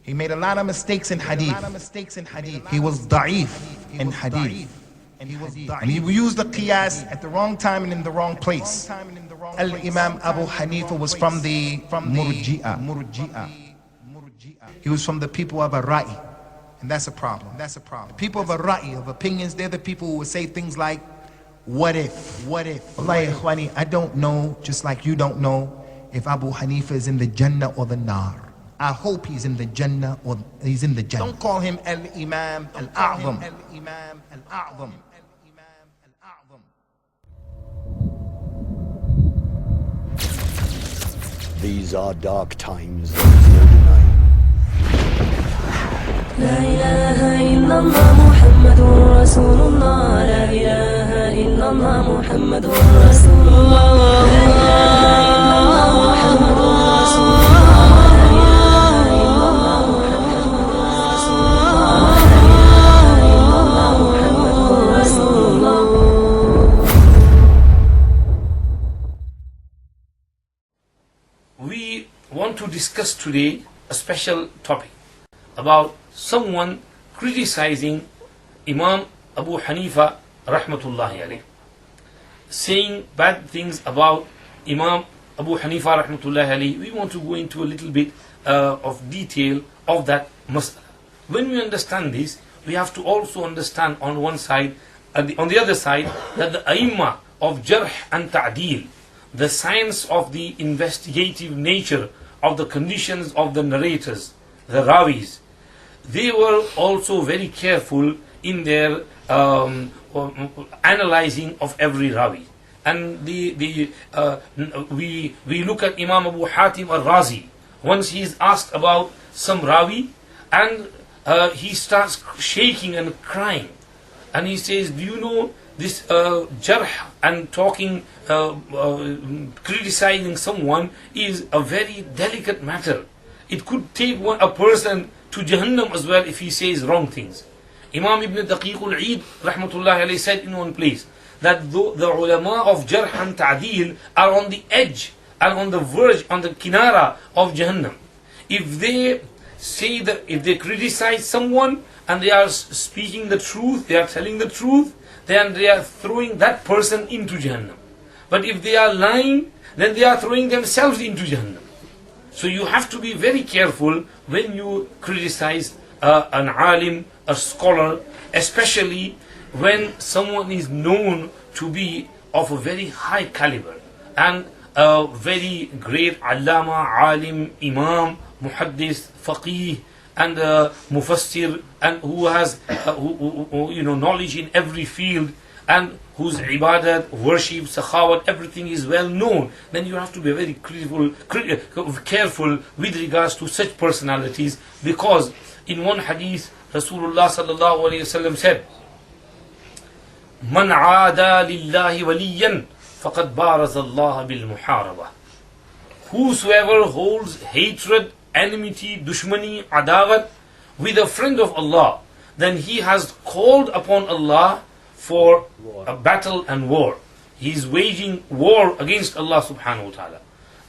He made a lot of mistakes in hadith. He was da'if in hadith. And he used the qiyas at the wrong time and in the wrong place. Imam Abu Hanifa was from the murji'ah. He was from the people of a ra'i. And that's a problem. The people of a ra'i, of opinions, they're the people who would say things like, what if? Wallahi ikhwani, I don't know, just like you don't know, if Abu Hanifa is in the Jannah or the Nar. I hope he's in the Jannah or he's in the Jannah. Don't call him al-Imam al-A'zam. These are dark times that no deny. لا إله إلا الله محمد رسول الله لا إله إلا الله محمد رسول الله لا إله إلا الله محمد رسول الله لا إله إلا الله محمد رسول الله We want to discuss today a special topic about someone criticizing Imam Abu Hanifa rahmatullahi alayh, saying bad things about Imam Abu Hanifa rahmatullahi alayh. We want to go into a little bit of detail of that mas'ala. When we understand this, we have to also understand on one side, on the other side, that the aimma of jarh and ta'deel, the science of the investigative nature of the conditions of the narrators, the rawis, they were also very careful in their analyzing of every rawi. And we look at Imam Abu Hatim al-Razi. Once he is asked about some rawi, and he starts shaking and crying, and he says, do you know this jarh and talking, criticizing someone is a very delicate matter. It could take a person to Jahannam as well if he says wrong things. Imam Ibn Daqiq al-Eid rahmatullahi alayhi said in one place that the ulama of jarh and ta'deel are on the edge and on the verge, on the kinara of Jahannam. If they say that, if they criticize someone and they are speaking the truth, they are telling the truth, then they are throwing that person into Jahannam. But if they are lying, then they are throwing themselves into Jahannam. So you have to be very careful when you criticize an alim, a scholar, especially when someone is known to be of a very high caliber and a very great allama, alim, imam, muhaddis, faqih, and mufassir, and who has knowledge in every field, and whose ibadat, worship, sakhawat, everything is well known, then you have to be very careful with regards to such personalities, because in one hadith Rasulullah sallallahu alaihi wasallam said, "Man aada lillahi waliyan faqad baraza Allah bil muharaba." Whosoever holds hatred, enmity, dushmani, adawat with a friend of Allah, then he has called upon Allah for a battle and war. He is waging war against Allah subhanahu wa ta'ala.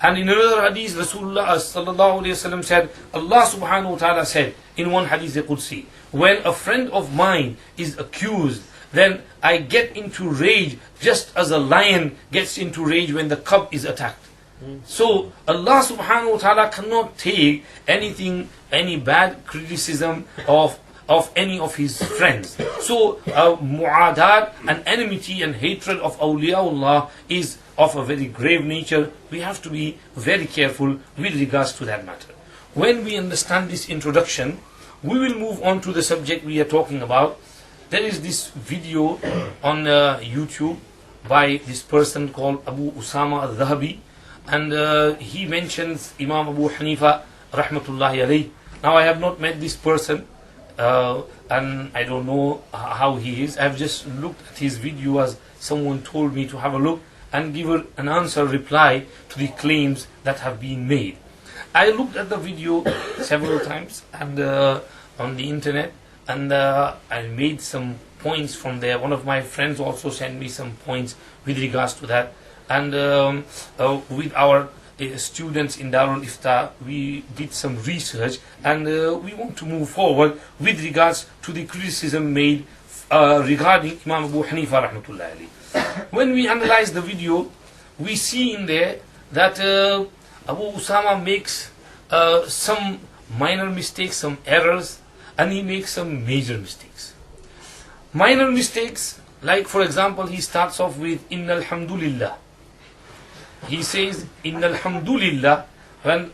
And in another hadith, Rasulullah sallallahu alayhi wa sallam said, Allah subhanahu wa ta'ala said in one hadith Qudsi, when a friend of mine is accused, then I get into rage just as a lion gets into rage when the cub is attacked. So Allah subhanahu wa ta'ala cannot take anything, any bad criticism of any of his friends. So mu'adat and enmity and hatred of awliyaullah is of a very grave nature. We have to be very careful with regards to that matter. When we understand this introduction, we will move on to the subject we are talking about. There is this video on YouTube by this person called Abu Usamah At-Thahabi, and he mentions Imam Abu Hanifa rahmatullahi alayh. Now I have not met this person, and I don't know how he is. I have just looked at his video as someone told me to have a look and give an answer, reply to the claims that have been made. I looked at the video several times and on the internet, and I made some points from there. One of my friends also sent me some points with regards to that, and with our students in Darul Ifta, we did some research and we want to move forward with regards to the criticism made regarding Imam Abu Hanifa rahmatullahi alayhi. When we analyze the video, we see in there that Abu Usaama makes some minor mistakes, some errors, and he makes some major mistakes. Minor mistakes, like for example, he starts off with Inna alhamdulillah. He says Inna alhamdulillah. When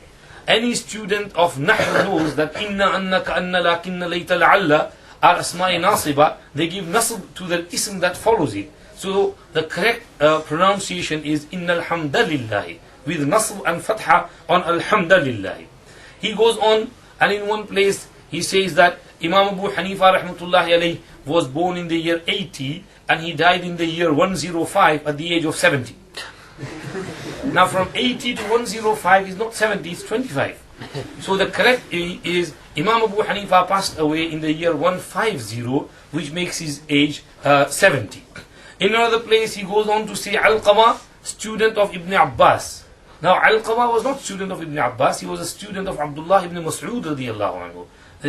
any student of Nahr knows that Inna annaka anna lakinna layta la'alla are asma'i nasiba, they give nasb to the ism that follows it. So the correct pronunciation is Inna alhamdulillah, with nasb and fatha on alhamdulillah. He goes on, and in one place he says that Imam Abu Hanifa rahmatullahi alayhi was born in the year 80 and he died in the year 105 at the age of 70. Now from 80 to 105 is not 70, it's 25. So the correct is Imam Abu Hanifa passed away in the year 150, which makes his age 70. In another place he goes on to say Alqama, student of Ibn Abbas. Now Alqama was not student of Ibn Abbas, he was a student of Abdullah ibn Mas'ud radiyallahu anhu.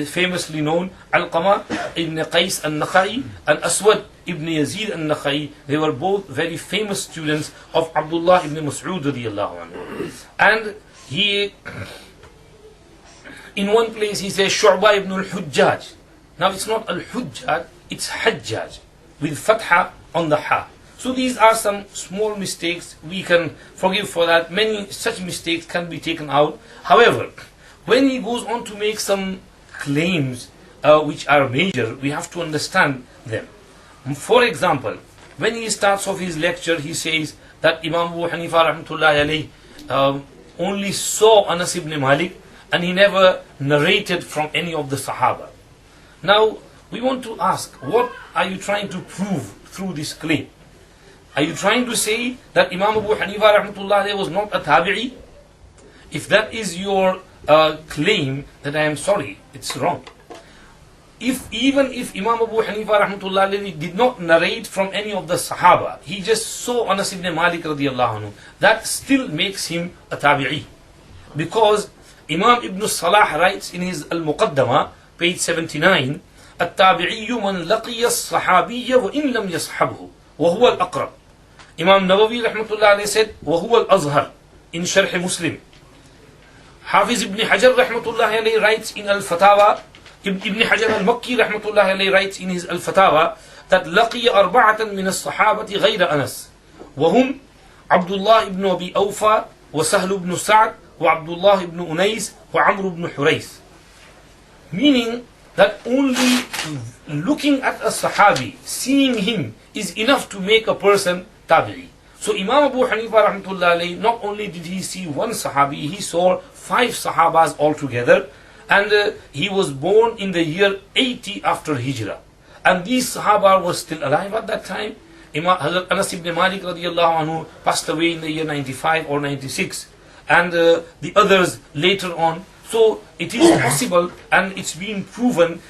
Famously known Alqama ibn Qais al-Nakhai and Aswad ibn Yazid al-Nakhai. They were both very famous students of Abdullah ibn Mas'ud radiyallahu anhu. And he, in one place he says Shu'ba ibn al-Hujjaj. Now it's not al-Hujjaj, it's Hajjaj with fatha on the ha. So these are some small mistakes. We can forgive for that. Many such mistakes can be taken out. However, when he goes on to make some claims which are major, we have to understand them. For example, when he starts off his lecture, he says that Imam Abu Hanifa rahmatullahi alayhi only saw Anas ibn Malik and he never narrated from any of the Sahaba. Now, we want to ask, what are you trying to prove through this claim? Are you trying to say that Imam Abu Hanifa rahmatullahi alayhi was not a tabi'i? If that is your claim, then I am sorry, it's wrong. Even if Imam Abu Hanifa rahmatullahi alayhi did not narrate from any of the Sahaba, he just saw Anas ibn Malik radiyallahu anhu, that still makes him a tabi'i. Because Imam Ibn Salah writes in his Al-Muqaddamah, page 79, التابعي من لقي الصحابي وإن لم يصحبه وهو الأقرب. Imam Nawawi rahmatullahi alayhi said وهو الأظهر in Sharh Muslim. Hafiz ibn Hajar rahmatullahi alayhi writes in Al-Fatawa, Ibn Hajar al-Makki rahmatullahi alayhi writes in his Al-Fatawa that لقي أربعة من الصحابة غير أنس وهم عبد الله ibn Abi Awfa وسهل ibn Sa'd وعبد الله ibn Unais وعمر ibn Hurayth. Meaning that only looking at a Sahabi, seeing him, is enough to make a person tabi'i. So Imam Abu Hanifa rahmatullahi alayhi, not only did he see one Sahabi, he saw 5 Sahabas altogether, and he was born in the year 80 after Hijrah. And these Sahaba were still alive at that time. Imam Anas ibn Malik radiyallahu anhu passed away in the year 95 or 96, and the others later on. So it is possible, and it's been proven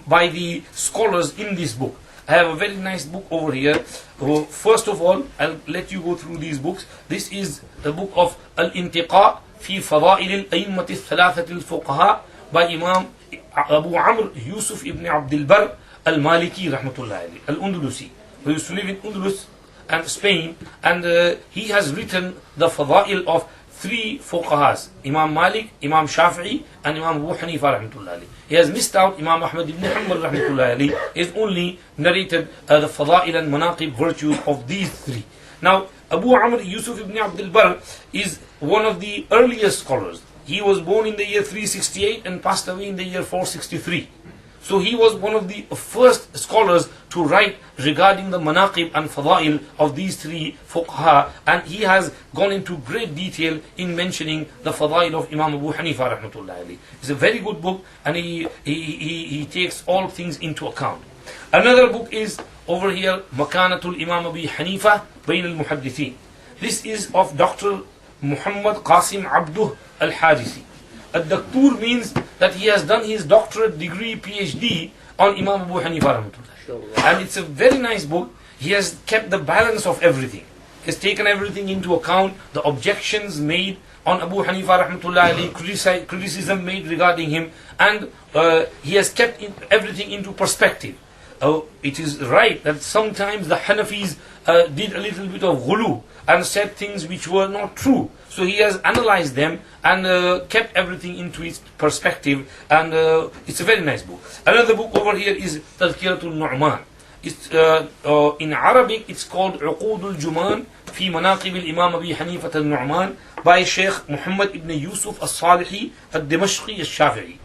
by the scholars in this book. I have a very nice book over here. First of all, I'll let you go through these books. This is the book of Al-Intiqa fi Fada'il al-Aimmat al-Thalathat al-Fuqaha by Imam Abu Amr Yusuf ibn Abdul Barr al-Maliki rahmatullahi alayhi, al-Undalusi, who used to live in Undulus and Spain, and he has written the Fada'il of 3 fuqahas, Imam Malik, Imam Shafi'i, and Imam Abu Hanifa rahmatullahi alayhi. He has missed out Imam Ahmad ibn Hanbal rahmatullahi alayhi. He has only narrated the fada'il and manaqib virtues of these 3. Now, Abu Amr Yusuf ibn Abdul Barr is one of the earliest scholars. He was born in the year 368 and passed away in the year 463. So he was one of the first scholars to write regarding the manaqib and fada'il of these 3 fuqaha, and he has gone into great detail in mentioning the fada'il of Imam Abu Hanifa rahmatullahi alayhi. It's a very good book, and he takes all things into account. Another book is over here, Makanatul Imam Abu Hanifa Bain al-Muhaddithin. This is of Dr. Muhammad Qasim Abduh al-Hadisi. Ad-Daktur means that he has done his doctorate degree, PhD, on Imam Abu Hanifa rahmatullah. And it's a very nice book. He has kept the balance of everything. has taken everything into account, the objections made on Abu Hanifa rahmatullahi alayhi, criticism made regarding him, and he has kept everything into perspective. It is right that sometimes the Hanafis did a little bit of ghulu and said things which were not true. So he has analyzed them and kept everything into its perspective, and it's a very nice book. Another book over here is Tazkiratul Nu'man. It's, in Arabic it's called Uqudul Juman fi Manaqib al-Imam Abu Hanifa al-Nu'man by Sheikh Muhammad ibn Yusuf al-Salihi al-Dimashqi al-Shafi'i.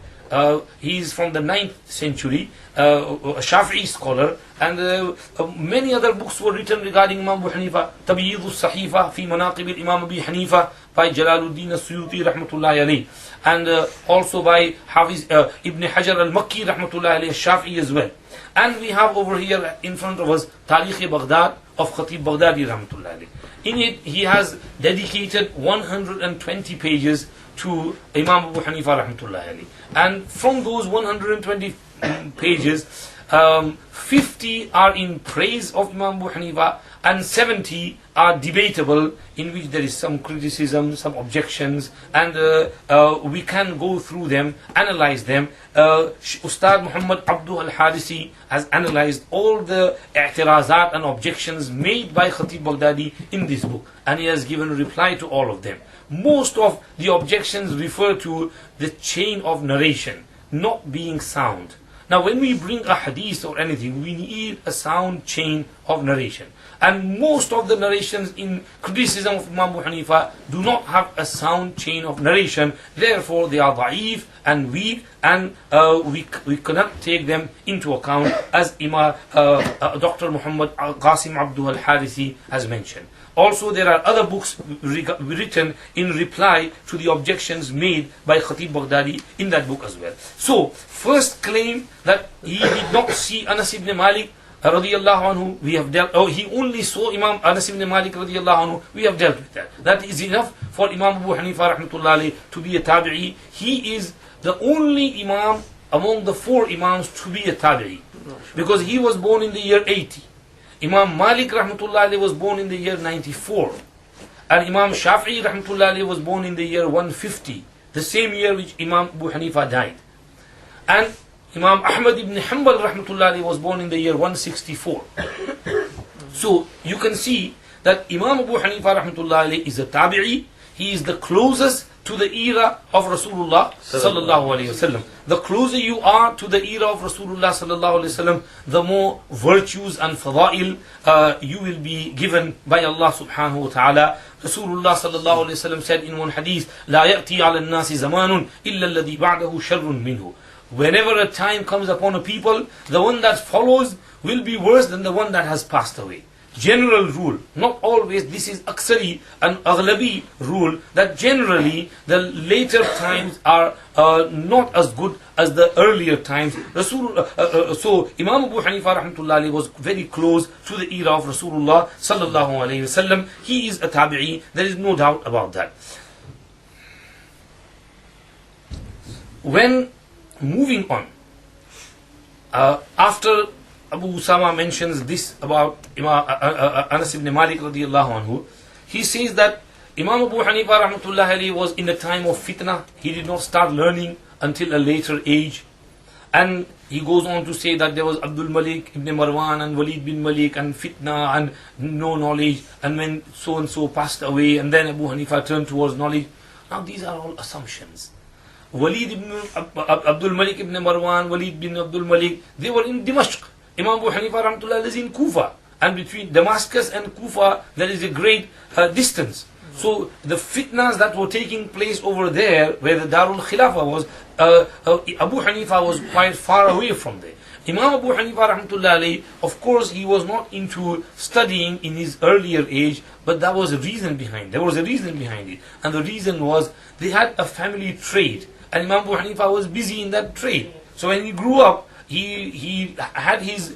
He is from the 9th century, a Shafi'i scholar, and many other books were written regarding Imam Abu Hanifa. Tabiyid al-Sahifa fi Manaqib al-Imam Abu Hanifa by Jalaluddin al-Suyuti rahmatullahi alayhi, and also by Hafiz Ibn Hajar al-Makki rahmatullahi alayhi, Shafi'i as well. And we have over here in front of us Tarikh-e-Baghdad of Khatib Baghdadi rahmatullahi alayhi. In it he has dedicated 120 pages to Imam Abu Hanifa rahmatullahi alayhi. And from those 120 pages, 50 are in praise of Imam Abu Hanifa and 70 are debatable, in which there is some criticism, some objections, and we can go through them, analyze them. Ustad Muhammad Abdul al-Hadisi has analyzed all the i'tirazat and objections made by Khatib Baghdadi in this book, and he has given a reply to all of them. Most of the objections refer to the chain of narration not being sound. Now, when we bring a hadith or anything, we need a sound chain of narration. And most of the narrations in criticism of Imam Abu Hanifa do not have a sound chain of narration. Therefore, they are da'if and weak, and we cannot take them into account, as Imam Dr. Muhammad Qasim Abdul al-Harisi has mentioned. Also, there are other books written in reply to the objections made by Khatib Baghdadi in that book as well. So, first claim that he did not see Anas ibn Malik radiyallahu anhu, we have dealt, he only saw Imam Anas ibn Malik radiyallahu anhu, we have dealt with that. That is enough for Imam Abu Hanifa rahmatullahi to be a tabi'i. He is the only Imam among the 4 Imams to be a tabi'i, because he was born in the year 80. Imam Malik rahmatullahi was born in the year 94, and Imam Shafi'i rahmatullahi was born in the year 150, the same year which Imam Abu Hanifa died. And Imam Ahmad ibn Hanbal rahmatullahi was born in the year 164. So you can see that Imam Abu Hanifa rahmatullahi is a tabi'i. He is the closest to the era of Rasulullah sallallahu alaihi wasallam. The closer you are to the era of Rasulullah sallallahu alaihi wasallam, the more virtues and fada'il you will be given by Allah subhanahu wa ta'ala. Rasulullah sallallahu alaihi wasallam said in one hadith, "La ya'ti 'ala an-nasi zamanun illa alladhi ba'dahu sharrun minhu." Whenever a time comes upon a people, the one that follows will be worse than the one that has passed away. General rule, not always, this is aksari and aghlabi rule, that generally the later times are not as good as the earlier times. So Imam Abu Hanifa rahmatullahi was very close to the era of Rasulullah sallallahu alayhi wasallam. He is a tabi'i, there is no doubt about that. When moving on, after Abu Usaama mentions this about Imam Anas ibn Malik radiyallahu anhu, he says that Imam Abu Hanifa rahmatullahi alayhi was in a time of fitna. He did not start learning until a later age. And he goes on to say that there was Abdul Malik ibn Marwan and Walid bin Malik and fitna and no knowledge, and when so and so passed away, and then Abu Hanifa turned towards knowledge. Now these are all assumptions. Walid ibn Abdul Malik ibn Marwan, Walid bin Abdul Malik, they were in Dimashq. Imam Abu Hanifa rahmatullah is in Kufa, and between Damascus and Kufa there is a great distance. So the fitnas that were taking place over there, where the Darul Khilafah was, Abu Hanifa was quite far away from there. Imam Abu Hanifa rahmatullah, of course, he was not into studying in his earlier age, but there was a reason behind it. And the reason was they had a family trade, and Imam Abu Hanifa was busy in that trade. So when he grew up, he had his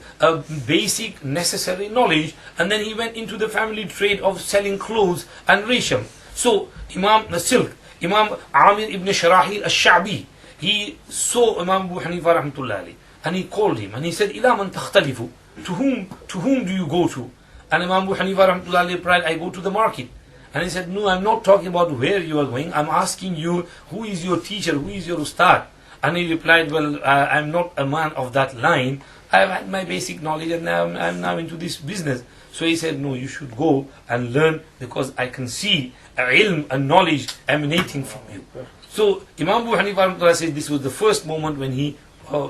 basic necessary knowledge, and then he went into the family trade of selling clothes and resham. So Imam Amir ibn Sharahil al-Sha'bi, he saw Imam Abu Hanifa rahmatullah, and he called him and he said, "Ila man takhtalifu?" To whom do you go to? And Imam Abu Hanifa rahmatullahi replied, I go to the market. And he said, no, I'm not talking about where you are going. I'm asking you, who is your teacher? Who is your ustad? And he replied, well, I'm not a man of that line. I've had my basic knowledge and now I'm now into this business. So he said, no, you should go and learn because I can see ilm and knowledge emanating from you. So Imam Abu Hanifa says this was the first moment when he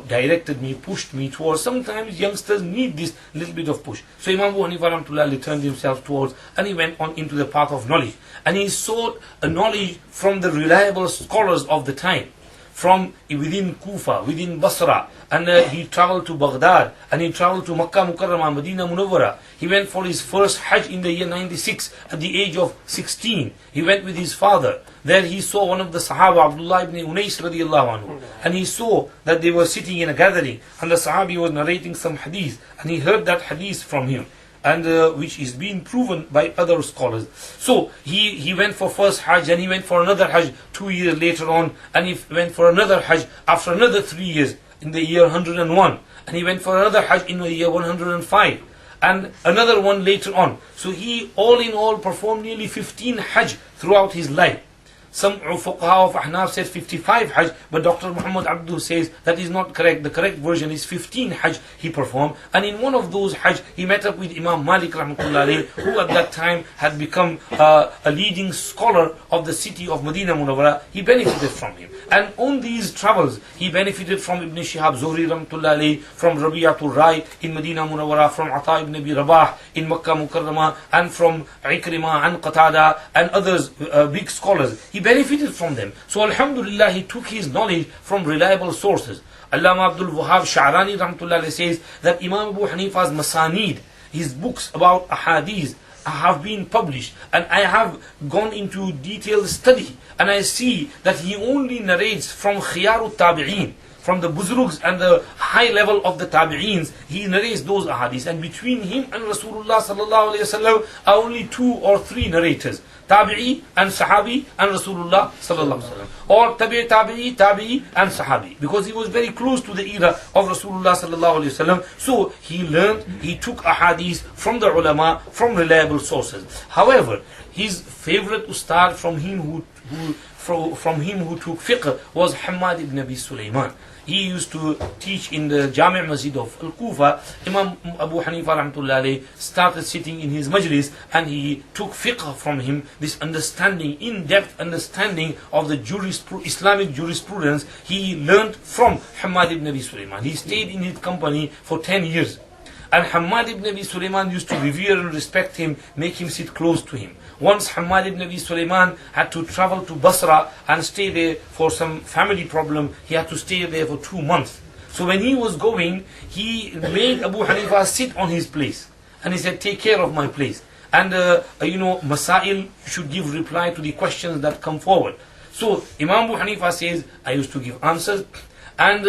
directed me, pushed me towards. Sometimes youngsters need this little bit of push. So Imam Abu Hanifa turned himself towards and he went on into the path of knowledge. And he sought a knowledge from the reliable scholars of the time. From within Kufa, within Basra, and he traveled to Baghdad, and he traveled to Makkah Mukarramah, Medina Munawwara. He went for his first Hajj in the year 96 at the age of 16. He went with his father. There he saw one of the Sahaba, Abdullah ibn Unais radiallahu anhu, and he saw that they were sitting in a gathering, and the Sahabi was narrating some hadith, and he heard that hadith from him. And which is being proven by other scholars. So he went for first Hajj and he went for another Hajj 2 years later on, and he went for another Hajj after another 3 years in the year 101, and he went for another Hajj in the year 105 and another one later on. So he all in all performed nearly 15 Hajj throughout his life. Some fuqaha of Ahnaf said 55 Hajj, but Dr. Muhammad Abdu says that is not correct. The correct version is 15 Hajj he performed. And in one of those Hajj, he met up with Imam Malik rahmatullahi, who at that time had become a leading scholar of the city of Medina Munawwara. He benefited from him. And on these travels, he benefited from Ibn Shihab Zuhri rahmatullahi, from Rabi'atul Rai in Medina Munawwara, from Ata ibn Abi Rabah in Makkah Mukarramah, and from Ikrimah and Qatada and others, big scholars. He benefited from them. So alhamdulillah, he took his knowledge from reliable sources. Allama Abdul Wahab Sha'rani rahmatullah says that Imam Abu Hanifa's Masanid, his books about ahadith, have been published, and I have gone into detailed study, and I see that he only narrates from Khiyarut Tabi'een, from the Buzrugs and the high level of the Tabi'eens. He narrates those ahadith, and between him and Rasulullah sallallahu alayhi wasallam are only 2 or 3 narrators. Tabi'i and Sahabi and Rasulullah sallallahu alaihi wasallam, or Tabi'i and Sahabi, because he was very close to the era of Rasulullah sallallahu alaihi wasallam. So he learned, he took ahadith from the ulama, from reliable sources. However, his favorite ustad from him who took fiqh was Hammad ibn Abi Sulaiman. He used to teach in the Jami' Masjid of Al-Kufa. Imam Abu Hanifa rahmatullahi started sitting in his majlis, and he took fiqh from him, this understanding, in-depth understanding of the Islamic jurisprudence. He learned from Hammad ibn Abi Sulaiman. He stayed in his company for 10 years. And Hammad ibn Abi Sulaiman used to revere and respect him, make him sit close to him. Once Hammad ibn Abi Sulaiman had to travel to Basra and stay there for some family problem. He had to stay there for 2 months. So when he was going, he made Abu Hanifa sit on his place. And he said, take care of my place. And Masail should give reply to the questions that come forward. So Imam Abu Hanifa says, I used to give answers. And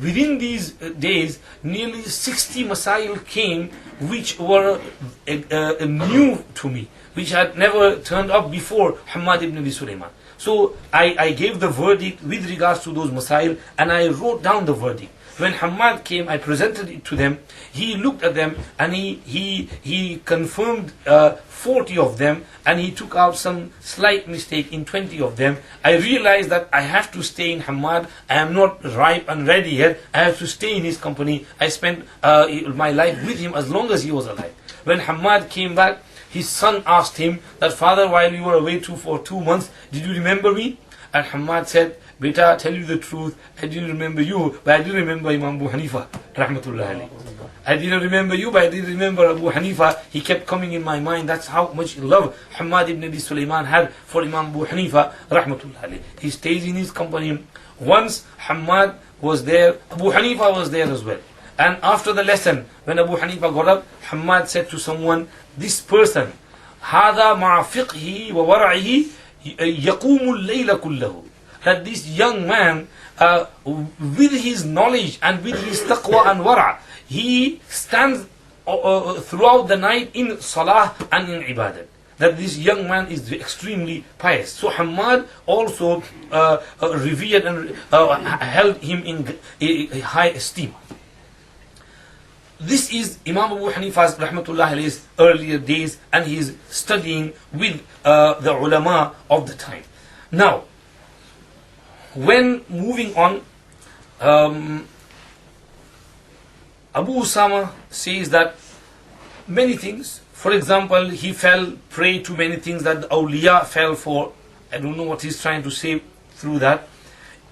within these days, nearly 60 Masail came which were new to me, which had never turned up before Hammad ibn Abi Sulaiman. So I gave the verdict with regards to those Masail, and I wrote down the verdict. When Hammad came, I presented it to them. He looked at them and he confirmed 40 of them, and he took out some slight mistake in 20 of them. I realized that I have to stay in Hammad. I am not ripe and ready yet. I have to stay in his company. I spent my life with him as long as he was alive. When Hammad came back, his son asked him that, Father, while you were away for 2 months, did you remember me? And Hammad said, Beta, tell you the truth, I didn't remember you, but I did remember Imam Abu Hanifa, rahmatullah alayhi. I didn't remember you, but I did remember Abu Hanifa. He kept coming in my mind. That's how much love Hammad ibn Abi Sulaiman had for Imam Abu Hanifa, rahmatullah alayhi. He stays in his company. Once Hammad was there, Abu Hanifa was there as well. And after the lesson, when Abu Hanifa got up, Hammad said to someone, this person, هذا مع فقهه وورعه يقوم الليل كله. That this young man, with his knowledge and with his taqwa and wara', he stands throughout the night in salah and in ibadat. That this young man is extremely pious. So Hammad also revered and held him in high esteem. this is Imam Abu Hanifa's rahmatullah alayhi's earlier days, and he is studying with the ulama of the time. Now, when moving on, Abu Usaama says that many things, for example, he fell prey to many things that the awliya fell for. I don't know what he's trying to say through that.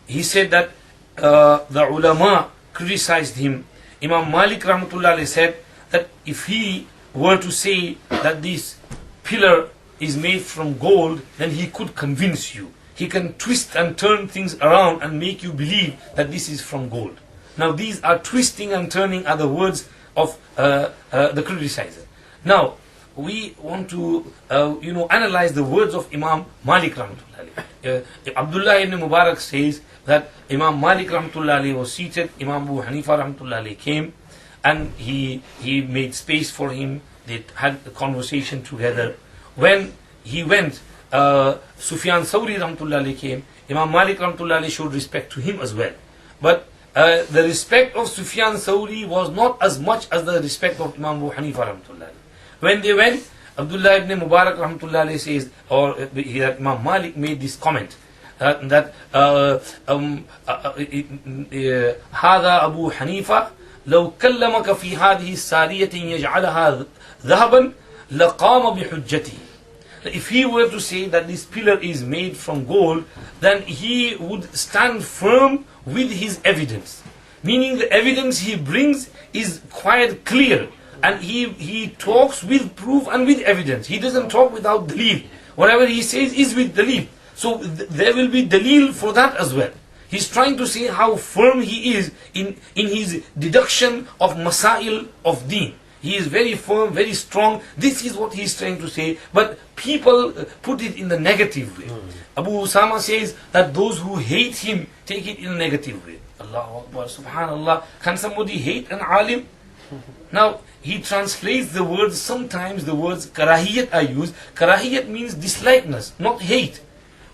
He said that the ulama criticized him. Imam Malik rahmatullah alayhi said that if he were to say that this pillar is made from gold, then he could convince you. He can twist and turn things around and make you believe that this is from gold. Now these are twisting and turning are the words of the criticizer. Now we want to analyze the words of Imam Malik rahmatullah alayhi. Abdullah ibn Mubarak says that Imam Malik rahmatullah alayhi was seated, Imam Abu Hanifa rahmatullah alayhi came, and he made space for him. They had a conversation together. When he went, Sufyan Thawri rahmatullah alayhi came. Imam Malik rahmatullah alayhi showed respect to him as well. But the respect of Sufyan Thawri was not as much as the respect of Imam Abu Hanifa rahmatullah alayhi. When they went, Abdullah ibn Mubarak rahmatullah alayhi says, or Imam Malik made this comment, that هذا أبو حنيفة لو كلمك في هذه السارية يجعلها ذهبا لقام بحجته. If he were to say that this pillar is made from gold, then he would stand firm with his evidence. Meaning the evidence he brings is quite clear, and he talks with proof and with evidence. He doesn't talk without dalil. Whatever he says is with dalil. So there will be dalil for that as well. He's trying to say how firm he is in his deduction of masail of deen. He is very firm, very strong. This is what he's trying to say. But people put it in the negative way. Abu Usaama says that those who hate him take it in a negative way. Allahu Akbar, subhanallah. Can somebody hate an alim? Now, he translates the words, sometimes the words karahiyat are used. Karahiyat means dislikeness, not hate.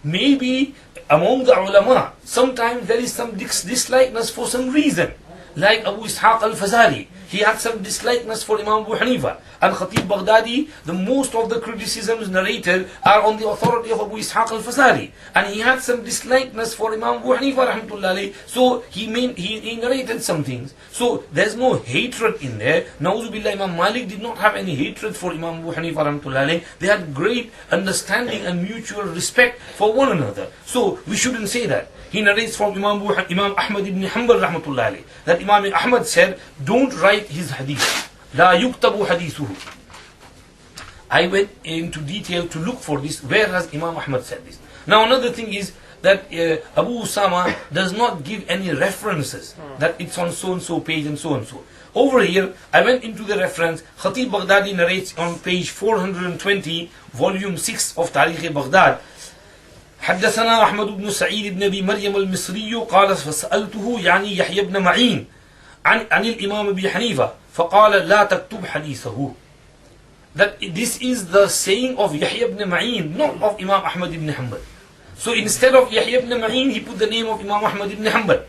Maybe among the ulama, sometimes there is some dislikeness for some reason. Like Abu Ishaq al-Fazari, he had some dislikeness for Imam Abu Hanifa. And Khatib Baghdadi, the most of the criticisms narrated are on the authority of Abu Ishaq al-Fazari. And he had some dislikeness for Imam Abu Hanifa rahmatullah alayhi. So he narrated some things. So there's no hatred in there. Na'uzubillah, Imam Malik did not have any hatred for Imam Abu Hanifa rahmatullah alayhi. They had great understanding and mutual respect for one another. So we shouldn't say that. He narrates from Imam Ahmad ibn Hanbal rahmatullah alayhi that Imam Ahmad said, don't write his hadith. La yuktabu hadithuhu. I went into detail to look for this. Where has Imam Ahmad said this? Now another thing is that Abu Usaama does not give any references that it's on so and so page and so and so. Over here, I went into the reference. Khatib Baghdadi narrates on page 420, volume 6 of Tarikh Baghdad. حدثنا أحمد بن سعيد بن أبي مريم المصري قال فسألته يعني يحيى بن معين عن الإمام أبي حنيفة فقال لا تكتب حديثه. That this is the saying of Yahya ibn Ma'in, not of Imam Ahmad ibn Hanbal. So instead of Yahya ibn Ma'in, he put the name of Imam Ahmad ibn Hanbal.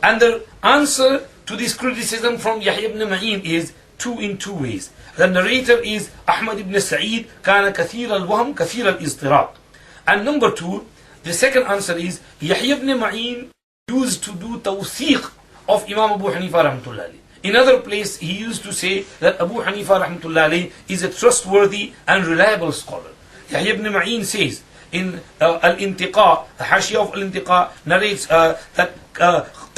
And the answer to this criticism from Yahya ibn Ma'in is in two ways. The narrator is Ahmad ibn Sa'id, كان كثير الوهم كثير الاضطراب. And number two, the second answer is Yahya ibn Ma'in used to do tawthiq of Imam Abu Hanifa rahmatullah alayhi. In other place, he used to say that Abu Hanifa rahmatullah alayhi is a trustworthy and reliable scholar. Yahya ibn Ma'in says in Al-Intiqa, the Hashiyah of Al-Intiqa narrates that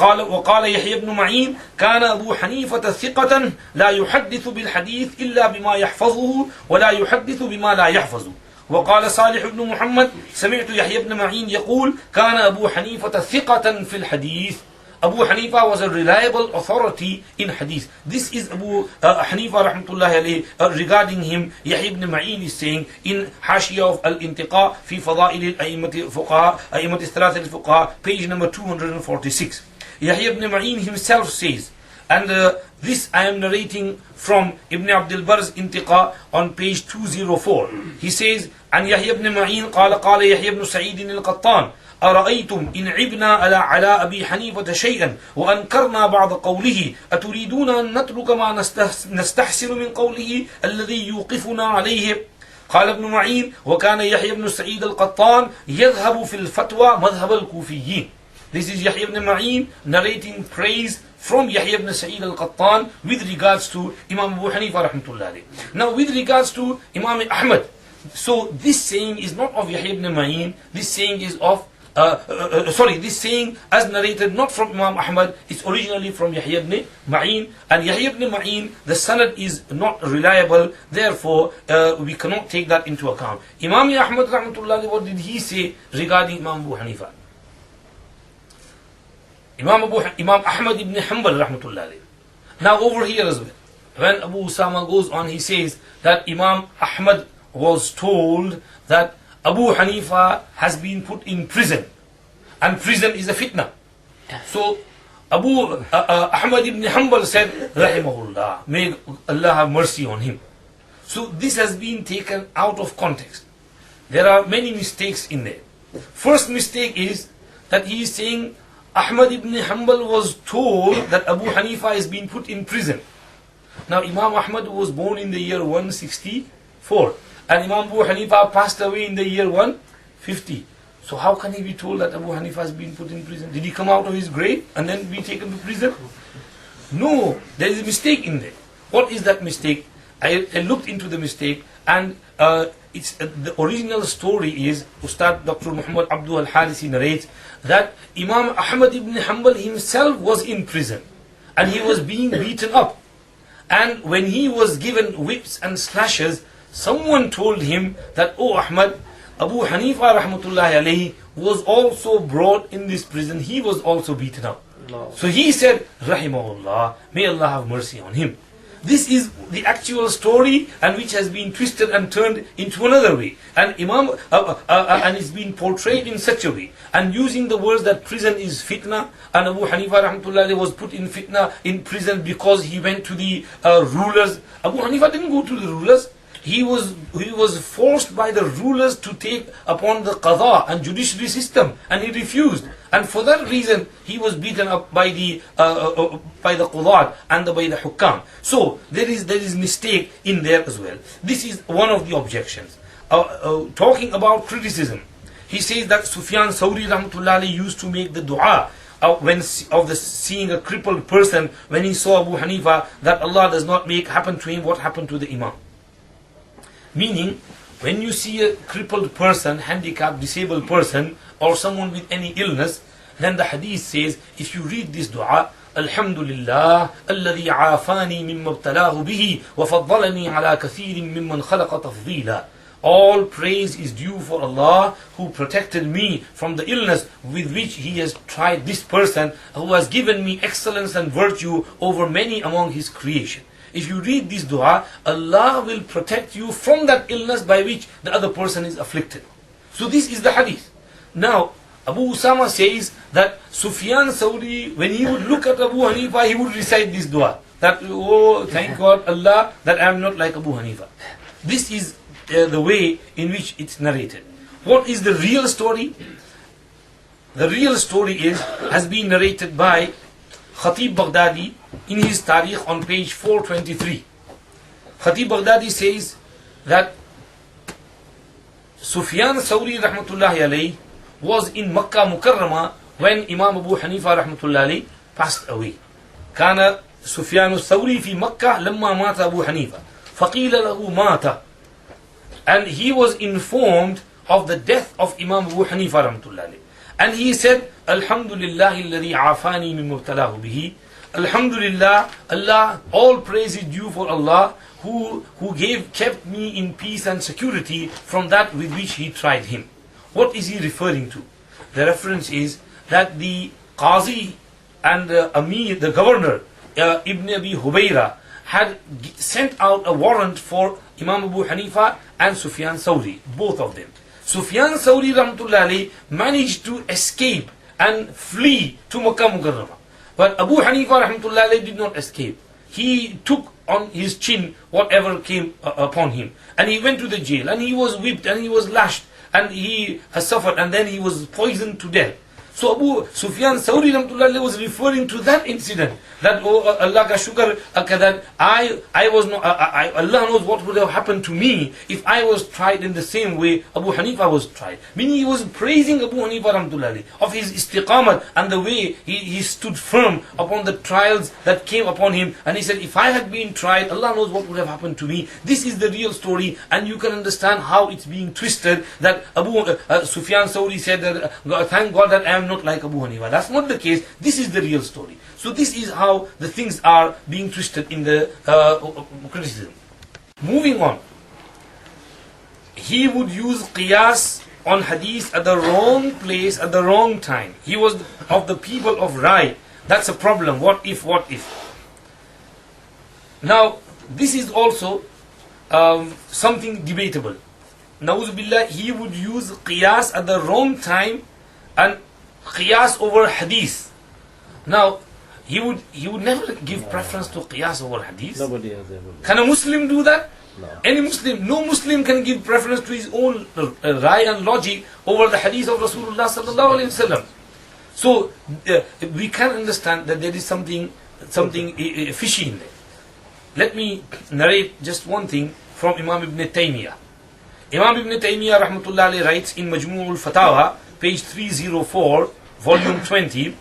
وقال يحيى بن معين كان أبو حنيفة ثقة لا يحدث بالحديث إلا بما يحفظه ولا يحدث بما لا يحفظه. وقال صالح بن محمد سمعت يحيى بن معين يقول كان أبو حنيفة ثقة في الحديث. Abu Hanifa was a reliable authority in hadith. This is Abu Hanifa rahmatullahi alayhi regarding him. Yahya ibn Ma'in is saying in Hashiyah of Al-Intiqa fi Fada'il al-A'immati al-Fuqaha, A'immati al-Thalath al-Fuqaha, page number 246. Yahya ibn Ma'in himself says, and this I am narrating from Ibn Abdul Bar's Intiqa on page 204. He says, عن يحيى بن معين قال قال يحيى بن سعيد القطان أرأيتم إن عبنا على أبي حنيفة شيئا وأنكرنا بعض قوله أتريدون أن نترك ما نستحسن من قوله الذي يوقفنا عليه. قال ابن معين وكان يحيى بن سعيد القطان يذهب في الفتوى مذهب الكوفيين. This is Yahya ibn Ma'in narrating praise from Yahya ibn Sa'id al-Qattan with regards to Imam Abu Hanifa rahmatullahi. Now with regards to Imam Ahmad, so this saying is not of Yahya ibn Ma'in, this saying is of this saying as narrated not from Imam Ahmad, it's originally from Yahya ibn Ma'in, and Yahya ibn Ma'in, the sanad is not reliable, therefore we cannot take that into account. Imam Ahmad rahmatullahi, what did he say regarding Imam Abu Hanifa? Imam Ahmad ibn Hanbal rahmatullahi. Now over here as well, when Abu Usaama goes on, he says that Imam Ahmad was told that Abu Hanifa has been put in prison, and prison is a fitna. So Ahmad ibn Hanbal said, Rahimahullah, may Allah have mercy on him. So this has been taken out of context. There are many mistakes in there. First mistake is that he is saying Ahmad ibn Hanbal was told that Abu Hanifa is being put in prison. Now Imam Ahmad was born in the year 164 and Imam Abu Hanifa passed away in the year 150. So how can he be told that Abu Hanifa has been put in prison? Did he come out of his grave and then be taken to prison? No, there is a mistake in there. What is that mistake? I looked into the mistake, and it's the original story is Ustad Dr. Muhammad Abdul al-Harisi narrates that Imam Ahmad ibn Hanbal himself was in prison and he was being beaten up, and when he was given whips and slashes, someone told him that, oh Ahmad, Abu Hanifa rahmatullahi alayhi was also brought in this prison, he was also beaten up. So he said, Rahimahullah, may Allah have mercy on him. This is the actual story, and which has been twisted and turned into another way, and and it's been portrayed in such a way, and using the words that prison is fitna, and Abu Hanifa rahmatullahi was put in fitna in prison because he went to the rulers. Abu Hanifa didn't go to the rulers. He was forced by the rulers to take upon the qadha and judiciary system, and he refused. And for that reason, he was beaten up by the qudat and by the hukam. So there is mistake in there as well. This is one of the objections. Talking about criticism, he says that Sufyan Thawri rahmatullahi used to make the dua when seeing a crippled person when he saw Abu Hanifa, that Allah does not make happen to him what happened to the Imam. Meaning, when you see a crippled person, handicapped, disabled person, or someone with any illness, then the hadith says, if you read this dua, Alhamdulillah, alladhi aafani mimma ibtalahu bihi, wa faddalani ala kathirin mimman khalaqa tafdila. All praise is due for Allah, who protected me from the illness with which He has tried this person, who has given me excellence and virtue over many among His creation. If you read this dua, Allah will protect you from that illness by which the other person is afflicted. So this is the hadith. Now, Abu Usaama says that Sufyan Thawri, when he would look at Abu Hanifa, he would recite this dua. That, oh, thank God, Allah, that I am not like Abu Hanifa. This is the way in which it's narrated. What is the real story? The real story has been narrated by Khatib Baghdadi in his Tarikh on page 423. Khatib Baghdadi says that Sufyan Thawri rahmatullahi alayhi was in Makkah Mukarramah when Imam Abu Hanifa rahmatullahi passed away. كان سفيان الثوري في مكة لما مات أبو حنيفة فقيل له مات, and he was informed of the death of Imam Abu Hanifa rahmatullahi, and he said, Alhamdulillah alladhi aafani min mubtalahu bihi. Alhamdulillah, Allah, all praise is due for Allah, who kept me in peace and security from that with which He tried him. What is he referring to? The reference is that the Qazi and Amir, the governor, Ibn Abi Hubayra, had sent out a warrant for Imam Abu Hanifa and Sufyan Thawri, both of them. Sufyan Thawri rahmatullahi managed to escape and flee to Makkah Mukarramah. But Abu Hanifa rahmatullahi did not escape. He took on his chin whatever came upon him. And he went to the jail and he was whipped and he was lashed. and he has suffered, and then he was poisoned to death. So Abu Sufyan Thawri rahmatullahi was referring to that incident, that oh Allah ka shukr, that I was not, Allah knows what would have happened to me if I was tried in the same way Abu Hanifa was tried. Meaning he was praising Abu Hanifa rahmatullahi of his istiqamat and the way he stood firm upon the trials that came upon him, and he said, if I had been tried, Allah knows what would have happened to me. This is the real story, and you can understand how it's being twisted, that Abu Sufyan Thawri said that thank God that I am not like Abu Hanifa. That's not the case. This is the real story. So this is how the things are being twisted in the criticism. Moving on, he would use qiyas on hadith at the wrong place at the wrong time. He was of the people of Rai. That's a problem. What if? Now this is also something debatable. Na'udhu billah, he would use qiyas at the wrong time and qiyas over hadith. Now, he would never give preference to qiyas over hadith. Nobody has ever. Can a Muslim do that? No. Any Muslim, no Muslim can give preference to his own rai and logic over the hadith of Rasulullah sallallahu alaihi wasallam. So we can understand that there is something fishy in there. Let me narrate just one thing from Imam Ibn Taymiyya. Imam Ibn Taymiyya rahmatullahi writes in Majmu' al-Fatawa, page 304, volume 20,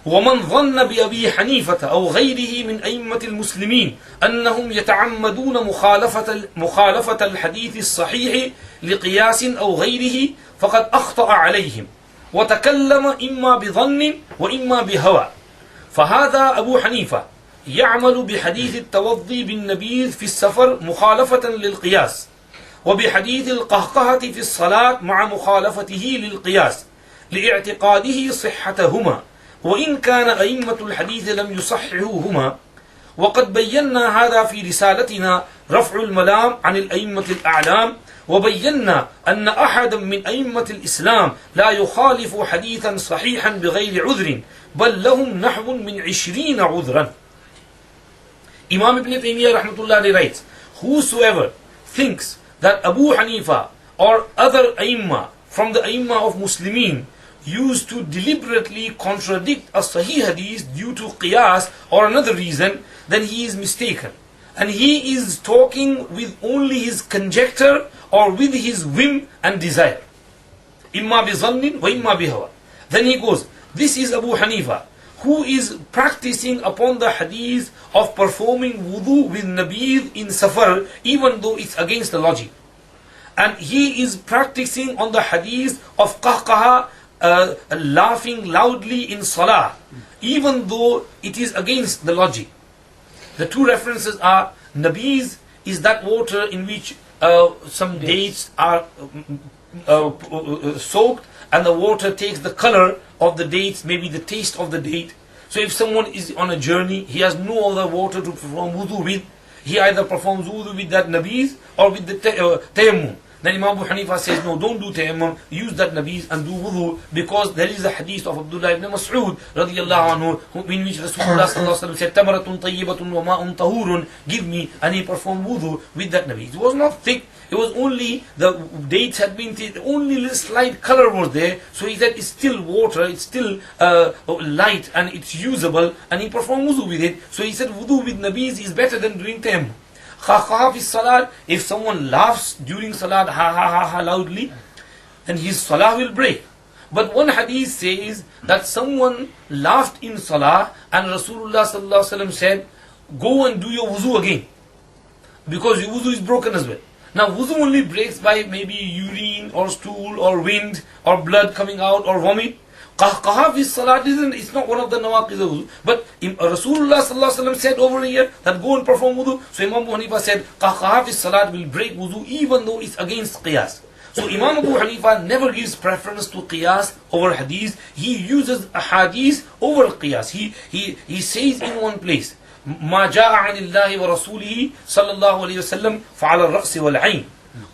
ومن ظن بأبي حنيفة أو غيره من أئمة المسلمين أنهم يتعمدون مخالفة الحديث الصحيح لقياس أو غيره فقد أخطأ عليهم وتكلم إما بظن وإما بهوى. فهذا أبو حنيفة يعمل بحديث التوضي بالنبيذ في السفر مخالفة للقياس، وبحديث القهقهة في الصلاة مع مخالفته للقياس لاعتقاده صحتهما، وإن كان أئمة الحديث لم يصححوهما. وقد بينا هذا في رسالتنا رفع الملام عن الأئمة الأعلام، وبينا أن أحدا من أئمة الإسلام لا يخالف حديثا صحيحا بغير عذر، بل لهم نحو من 20 عذرا. Imam Ibn Taymiyyah rahmatullahi writes, whosoever thinks that Abu Hanifa or other Aimma from the Aimma of Muslimin used to deliberately contradict a Sahih Hadith due to Qiyas or another reason, then he is mistaken. And he is talking with only his conjecture or with his whim and desire. Imma bi zannin wa imma bi hawa. Then he goes, this is Abu Hanifa, who is practicing upon the hadith of performing wudu with nabid in safar, even though it's against the logic. And he is practicing on the hadith of qahqaha, laughing loudly in salah, even though it is against the logic. The two references are, nabiz is that water in which some dates are soaked, and the water takes the color of the dates, maybe the taste of the date. So if someone is on a journey, he has no other water to perform wudu with, he either performs wudu with that nabiz or with the tayammum. Then Imam Abu Hanifa says, no, don't do tayammum, use that nabiz and do wudu, because there is a hadith of Abdullah ibn Mas'ud radiyallahu anhu, in which Rasulullah sallallahu alaihi wasallam said, tamaratun tayyibatun wa ma'un tahurun, give me, and he performed wudu with that nabiz. It was not thick, it was only, the dates had been thick, only a slight color was there, so he said it's still water, it's still light and it's usable, and he performed wudu with it. So he said wudu with nabiz is better than doing tayammum. Khakha fi salat, if someone laughs during salat, ha ha ha ha loudly, then his salah will break. But one hadith says that someone laughed in salah and Rasulullah sallallahu alaihi wasallam said, go and do your wuzu again, because your wuzu is broken as well. Now wuzu only breaks by maybe urine or stool or wind or blood coming out or vomit. Qahqaha fi salat it's not one of the nawaqid of wudu. But Rasulullah sallallahu alaihi wasallam said over here that go and perform wudu. So Imam Abu Hanifa said qahqaha fi salat will break wudu even though it's against qiyas. So Imam Abu Hanifa never gives preference to qiyas over hadith. He uses ahadith over qiyas. He says in one place, ما جاء عن الله ورسوله صلى الله عليه وسلم فعلى الرأس والعين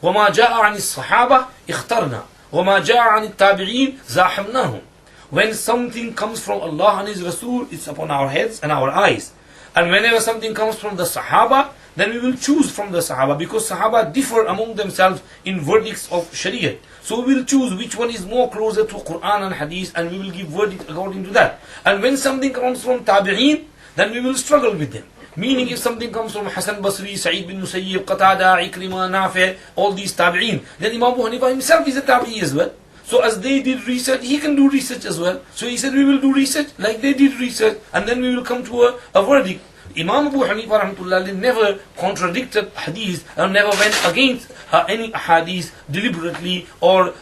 وما جاء عن الصحابة اخترنا وما جاء عن التابعين زاحمناهم. When something comes from Allah and His Rasul, it's upon our heads and our eyes. And whenever something comes from the Sahaba, then we will choose from the Sahaba, because Sahaba differ among themselves in verdicts of Shariah. So we will choose which one is more closer to Quran and Hadith, and we will give verdict according to that. And when something comes from Tabi'een, then we will struggle with them. Meaning, if something comes from Hasan Basri, Sa'id bin Musayyib, Qatada, Ikrimah, Nafi, all these Tabi'een, then Imam Abu Hanifa himself is a Tabi'i as well. So as they did research, he can do research as well. So he said, we will do research like they did research, and then we will come to a verdict. Imam Abu Hanifa rahmatullah never contradicted hadith, and never went against any hadith deliberately or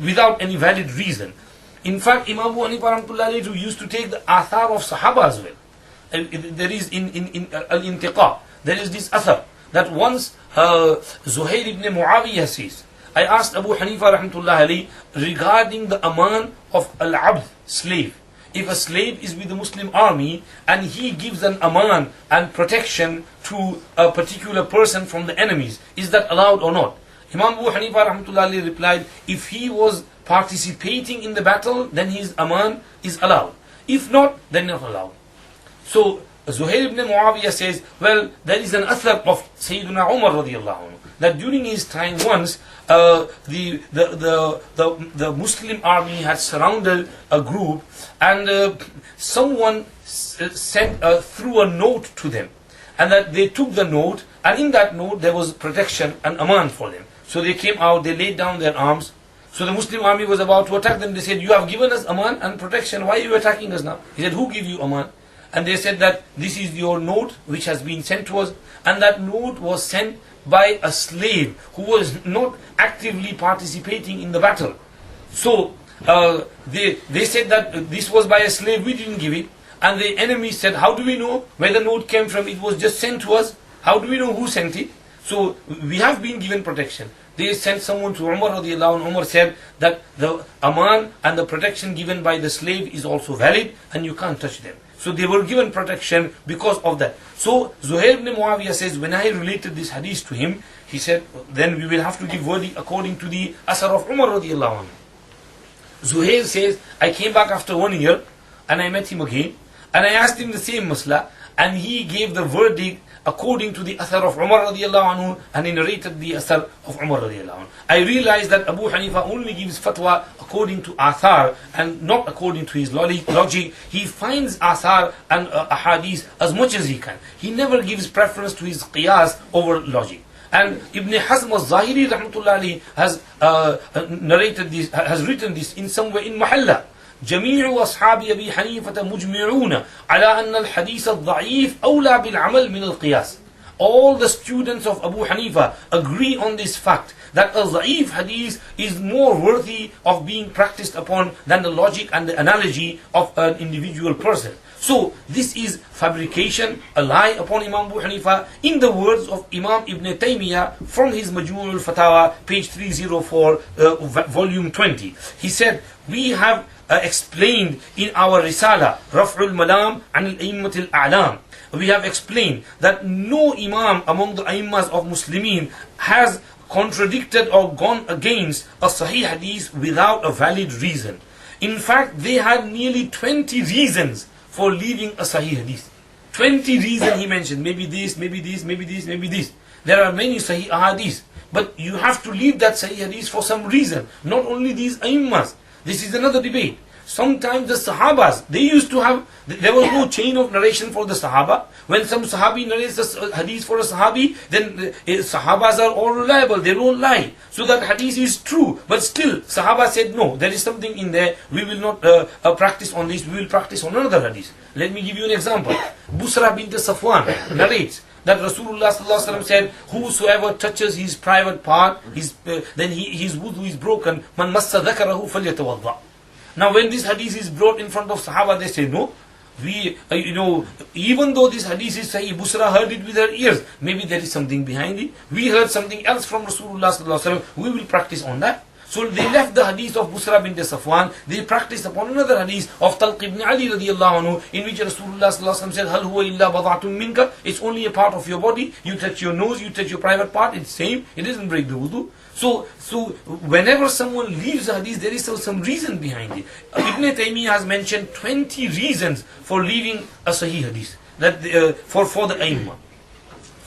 without any valid reason. In fact, Imam Abu Hanifa rahmatullah used to take the athar of Sahaba as well. There is in al-Intiqa, there is this athar that once Zuhair ibn Muawiyah says, I asked Abu Hanifa rahmatullah alayhi regarding the aman of al-abd, slave. If a slave is with the Muslim army and he gives an aman and protection to a particular person from the enemies, is that allowed or not? Imam Abu Hanifa rahmatullah alayhi replied, if he was participating in the battle, then his aman is allowed. If not, then not allowed. So Zuhair ibn Muawiyah says, well, there is an athar of Sayyidina Umar radiallahu anhu, that during his time once, the Muslim army had surrounded a group, and someone threw a note to them, and that they took the note, and in that note there was protection and aman for them. So they came out, they laid down their arms. So the Muslim army was about to attack them. They said, you have given us aman and protection, why are you attacking us now? He said, who gave you aman? And they said that this is your note which has been sent to us, and that note was sent by a slave who was not actively participating in the battle. So they said that this was by a slave, we didn't give it. And the enemy said, how do we know where the note came from? It was just sent to us. How do we know who sent it? So we have been given protection. They sent someone to Umar radiallahu anhu. Umar said that the aman and the protection given by the slave is also valid, and you can't touch them. So they were given protection because of that. So Zuhair ibn Muawiyah says, when I related this hadith to him, he said, then we will have to give verdict according to the asar of Umar radiallahu anhu. Zuhair says, I came back after 1 year, and I met him again, and I asked him the same masla, and he gave the verdict according to the athar of Umar radiallahu anhu, and he narrated the athar of Umar radiallahu anhu. I realized that Abu Hanifa only gives fatwa according to athar and not according to his logic. He finds athar and ahadith as much as he can. He never gives preference to his qiyas over logic. And Ibn Hazm al-Zahiri rahmatullah alayhi has narrated this, has written this in somewhere in Mahalla. جميع أصحاب أبي حنيفة مجمعون على أن الحديث الضعيف أولى بالعمل من القياس. All the students of Abu Hanifa agree on this fact, that a da'if hadith is more worthy of being practiced upon than the logic and the analogy of an individual person. So this is fabrication, a lie upon Imam Abu Hanifa, in the words of Imam Ibn Taymiyya from his Majmu' al-Fatawa, page 304, volume 20. He said, we have explained in our Risala, Raf'ul Malam an al-A'immat al-A'lam. We have explained that no Imam among the Aimmas of Muslimin has contradicted or gone against a Sahih Hadith without a valid reason. In fact, they had nearly 20 reasons for leaving a Sahih Hadith. 20 reasons he mentioned. Maybe this, maybe this, maybe this, maybe this. There are many Sahih Hadiths. But you have to leave that Sahih Hadith for some reason. Not only these Aimmas. This is another debate. Sometimes the Sahabas, they used to have, there was no chain of narration for the Sahaba. When some Sahabi narrates a hadith for a Sahabi, then Sahabas are all reliable, they don't lie. So that hadith is true. But still, Sahaba said, no, there is something in there, we will not practice on this, we will practice on another hadith. Let me give you an example. Busra bint Safwan narrates that Rasulullah ﷺ said, whosoever touches his private part, then his wudu is broken. Man massa dhakarahu falyatawadda. Now when this hadith is brought in front of Sahaba, they say, no, we, even though this hadith is Sahih, Busra heard it with her ears, maybe there is something behind it. We heard something else from Rasulullah ﷺ, we will practice on that. So they left the hadith of Busra bint Safwan, they practiced upon another hadith of Talq ibn Ali radiallahu anhu, in which Rasulullah said, Hal huwa illa bada'atun minka, it's only a part of your body, you touch your nose, you touch your private part, it's same, it doesn't break the wudu. So whenever someone leaves a hadith, there is some reason behind it. Ibn Taymiyyah has mentioned 20 reasons for leaving a Sahih hadith, that for the Aimma.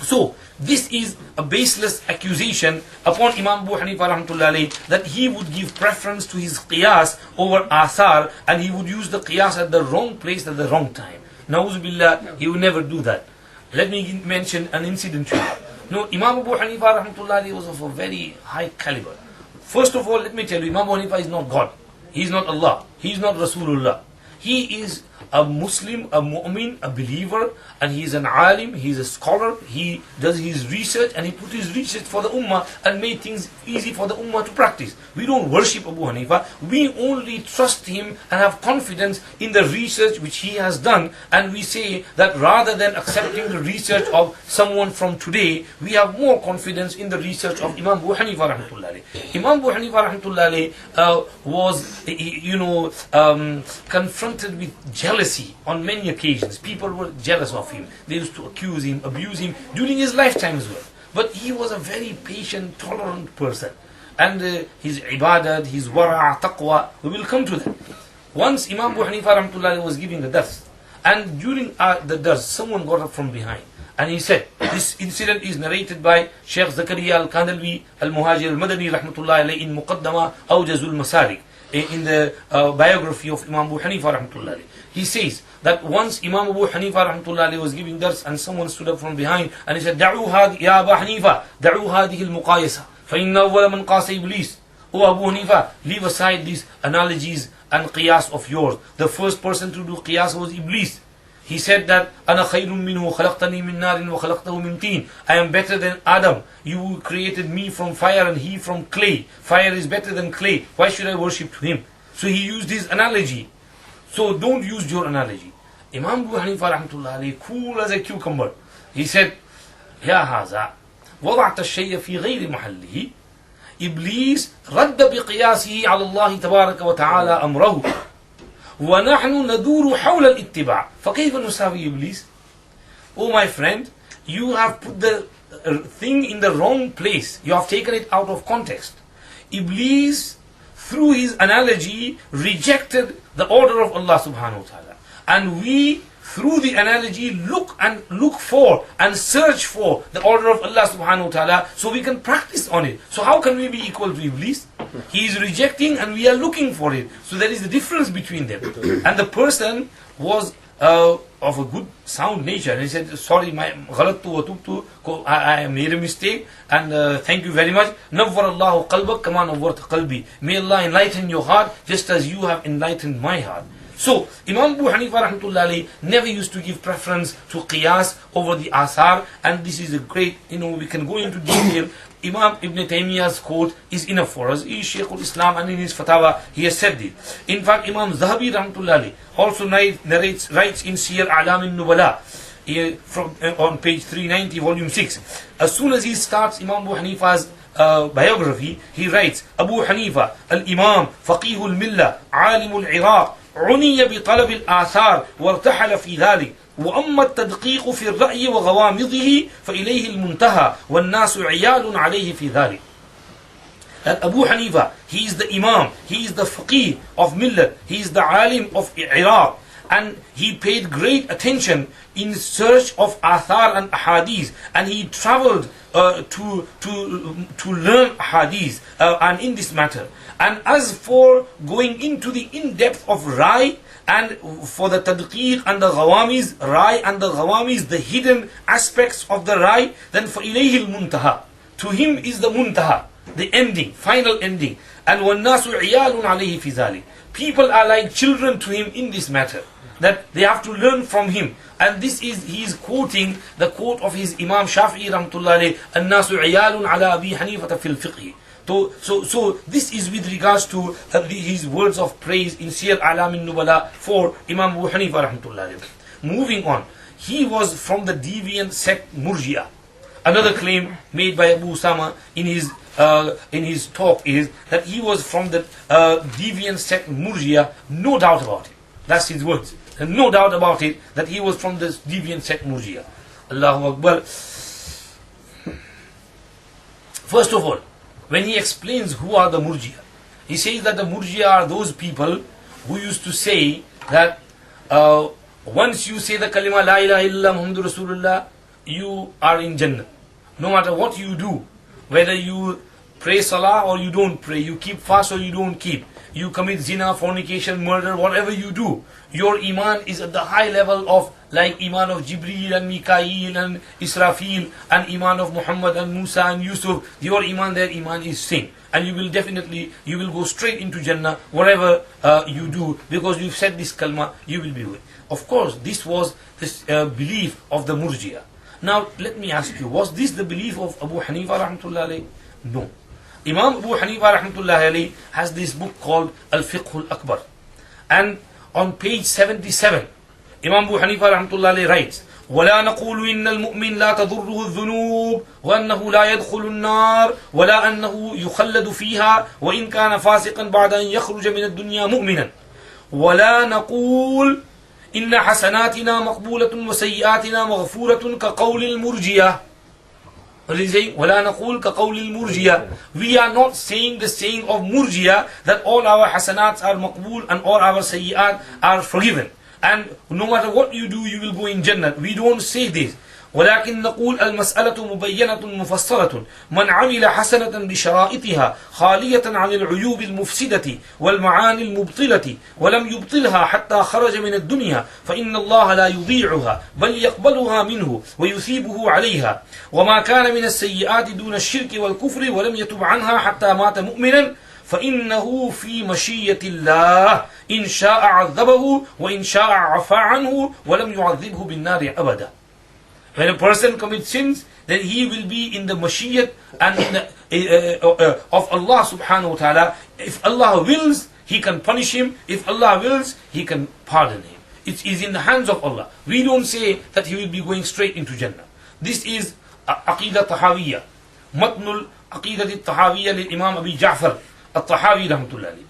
So, this is a baseless accusation upon Imam Abu Hanifa rahmatullahi alayhi, that he would give preference to his qiyas over athar, and he would use the qiyas at the wrong place at the wrong time. Na'uz billah, he would never do that. Let me mention an incident to you. No, Imam Abu Hanifa rahmatullahi alayhi was of a very high caliber. First of all, let me tell you, Imam Abu Hanifa is not God. He is not Allah. He is not Rasulullah. He is a Muslim, a mu'min, a believer, and he is an alim, he is a scholar. He does his research, and he put his research for the ummah and made things easy for the ummah to practice. We don't worship Abu Hanifa. We only trust him and have confidence in the research which he has done, and we say that rather than accepting the research of someone from today, we have more confidence in the research of Imam Abu Hanifa rahmatullahi alayhi. Imam Abu Hanifa rahmatullahi alayhi was, confronted with jealousy on many occasions. People were jealous of him. They used to accuse him, abuse him during his lifetime as well. But he was a very patient, tolerant person. And his ibadat, his wara', taqwa, we will come to that. Once Imam Abu Hanifa rahmatullahi was giving a dars, and during the dars, someone got up from behind. And he said, this incident is narrated by Sheikh Zakaria al-Kandalwi al-Muhajir al-Madani rahmatullahi alayhi in Muqaddama Awjazul Masalik, in the biography of Imam Abu Hanifa rahmatullahi alayhi. He says that once Imam Abu Hanifa rahmatullahi alayhi was giving dars, and someone stood up from behind and he said, "Da'u hadi ya Abu Hanifa, da'u hadihi al-muqayasa, fa inna awwala man qasa iblis." O Abu Hanifa, leave aside these analogies and qiyas of yours. The first person to do qiyas was Iblis. He said that, "Ana khayrun minhu, khalaqtani min narin wa khalaqtahu min teen." I am better than Adam. You created me from fire and he from clay. Fire is better than clay. Why should I worship him? So he used his analogy. So don't use your analogy. Imam Abu Hanifa rahmatullahi alayhi, cool as a cucumber, he said, "Ya haza, وضعت الشيء في غير محله. إبليس رد بقياسه على الله تبارك وتعالى أمره. وَنَحْنُ نَدُورُ حَوْلَ الْإِتِّبَاعِ فَكَيْفَ نُسَاوِي إِبْلِيسِ." Oh my friend, you have put the thing in the wrong place. You have taken it out of context. Iblis, through his analogy, rejected the order of Allah subhanahu wa ta'ala. And we, through the analogy, look for and search for the order of Allah subhanahu wa ta'ala, so we can practice on it. So how can we be equal to Iblis? He is rejecting and we are looking for it. So there is a difference between them. And the person was of a good, sound nature. And he said, "Sorry, ghalattu wa tubtu, I made a mistake, and thank you very much. Nawwar Allahu qalbak kama nawwarta qalbi." May Allah enlighten your heart just as you have enlightened my heart. So, Imam Abu Hanifa rahmatullahi alayhi never used to give preference to qiyas over the athar, and this is a great, we can go into detail. Imam Ibn Taymiyya's quote is enough for us. He is Sheikh al-Islam, and in his fatawa he has said it. In fact, Imam Zahabi rahmatullahi alayhi also writes in Siyar A'lam al-Nubala, on page 390, volume 6. As soon as he starts Imam Abu Hanifa's biography, he writes, "Abu Hanifa, al-Imam, faqih al-Millah, alim al-Iraq, عني بطلب الآثار وارتحل في ذلك وأما التدقيق في الرأي وغوامضه فإليه المنتهى والناس عيال عليه في ذلك." That Abu Hanifa, he is the Imam, he is the faqih of Millat, he is the alim of Iraq, and he paid great attention in search of athar and ahadith, and he traveled to learn ahadith and in this matter. And as for going into the in-depth of Rai, and for the tadqiq and the ghawamiz, Rai and the ghawamiz, the hidden aspects of the Rai, then for ilayhi al-muntaha, to him is the muntaha, the ending, final ending. And وَالنَّاسُ عِيَالٌ عَلَيْهِ فِي ذَلِكَ. People are like children to him in this matter, that they have to learn from him. And this is, he is quoting the quote of his Imam Shafi'i rahmatullahi alayhi, النَّاسُ عِيَالٌ عَلَى أَبِي حَنِيفَةَ فِي الْفِقْهِ. So this is with regards to his words of praise in Siyar A'lam al-Nubala for Imam Abu Hanifa rahmatullahi alayhi. Moving on, he was from the deviant sect Murji'ah. Another claim made by Abu Usaama in his talk is that he was from the deviant sect Murji'ah. No doubt about it. That's his words. And no doubt about it that he was from this deviant sect Murji'ah. Allahu Akbar. First of all, when he explains who are the Murji'ah, he says that the Murji'ah are those people who used to say that once you say the kalima La ilaha illallah Muhammadur Rasulullah, you are in Jannah. No matter what you do, whether you pray salah or you don't pray, you keep fast or you don't keep, you commit zina, fornication, murder, whatever you do, your iman is at the high level of like iman of Jibreel and Mikael and Israfil and iman of Muhammad and Musa and Yusuf. Your iman, their iman is same. And you will definitely, you will go straight into Jannah, whatever you do, because you've said this kalma, you will be with. Of course, this was this belief of the Murji'ah. Now, let me ask you, was this the belief of Abu Hanifa rahmatullah alayhi? No. Imam Abu Hanifa rahmatullah alayhi has this book called Al-Fiqh Al-Akbar. And on page 77, Imam Abu Hanifa rahmatullah alayhi writes, ولا نقول إن المؤمن لا تضره الذنوب وأنه لا يدخل النار ولا أنه يخلد فيها وإن كان فاسقا بعد أن يخرج من الدنيا مؤمنا ولا نقول إن حسناتنا مقبولة وسيئاتنا مغفورة كقول المرجية. What is he saying? ولا نقول كقول المرجية. We are not saying the saying of Murjiya that all our hasanats are maqbool and all our sayyiat are forgiven. And no matter what you do, you will go in Jannah. We don't say this. ولكن نقول المسألة مبينة مفصلة من عمل حسنة بشرائطها خالية عن العيوب المفسدة والمعاني المبطلة ولم يبطلها حتى خرج من الدنيا فإن الله لا يضيعها بل يقبلها منه ويثيبه عليها وما كان من السيئات دون الشرك والكفر ولم يتب عنها حتى مات مؤمنا فإنه في مشية الله إن شاء عذبه وإن شاء عفا عنه ولم يعذبه بالنار أبدا. When a person commits sins, then he will be in the mashiyat and in the, of Allah subhanahu wa ta'ala. If Allah wills, He can punish him. If Allah wills, He can pardon him. It is in the hands of Allah. We don't say that he will be going straight into Jannah. This is Aqidah Tahawiyya. Matnul Aqidah Tahawiyya lil Imam Abi Ja'far At-Thahabi rahmatullah alayhi.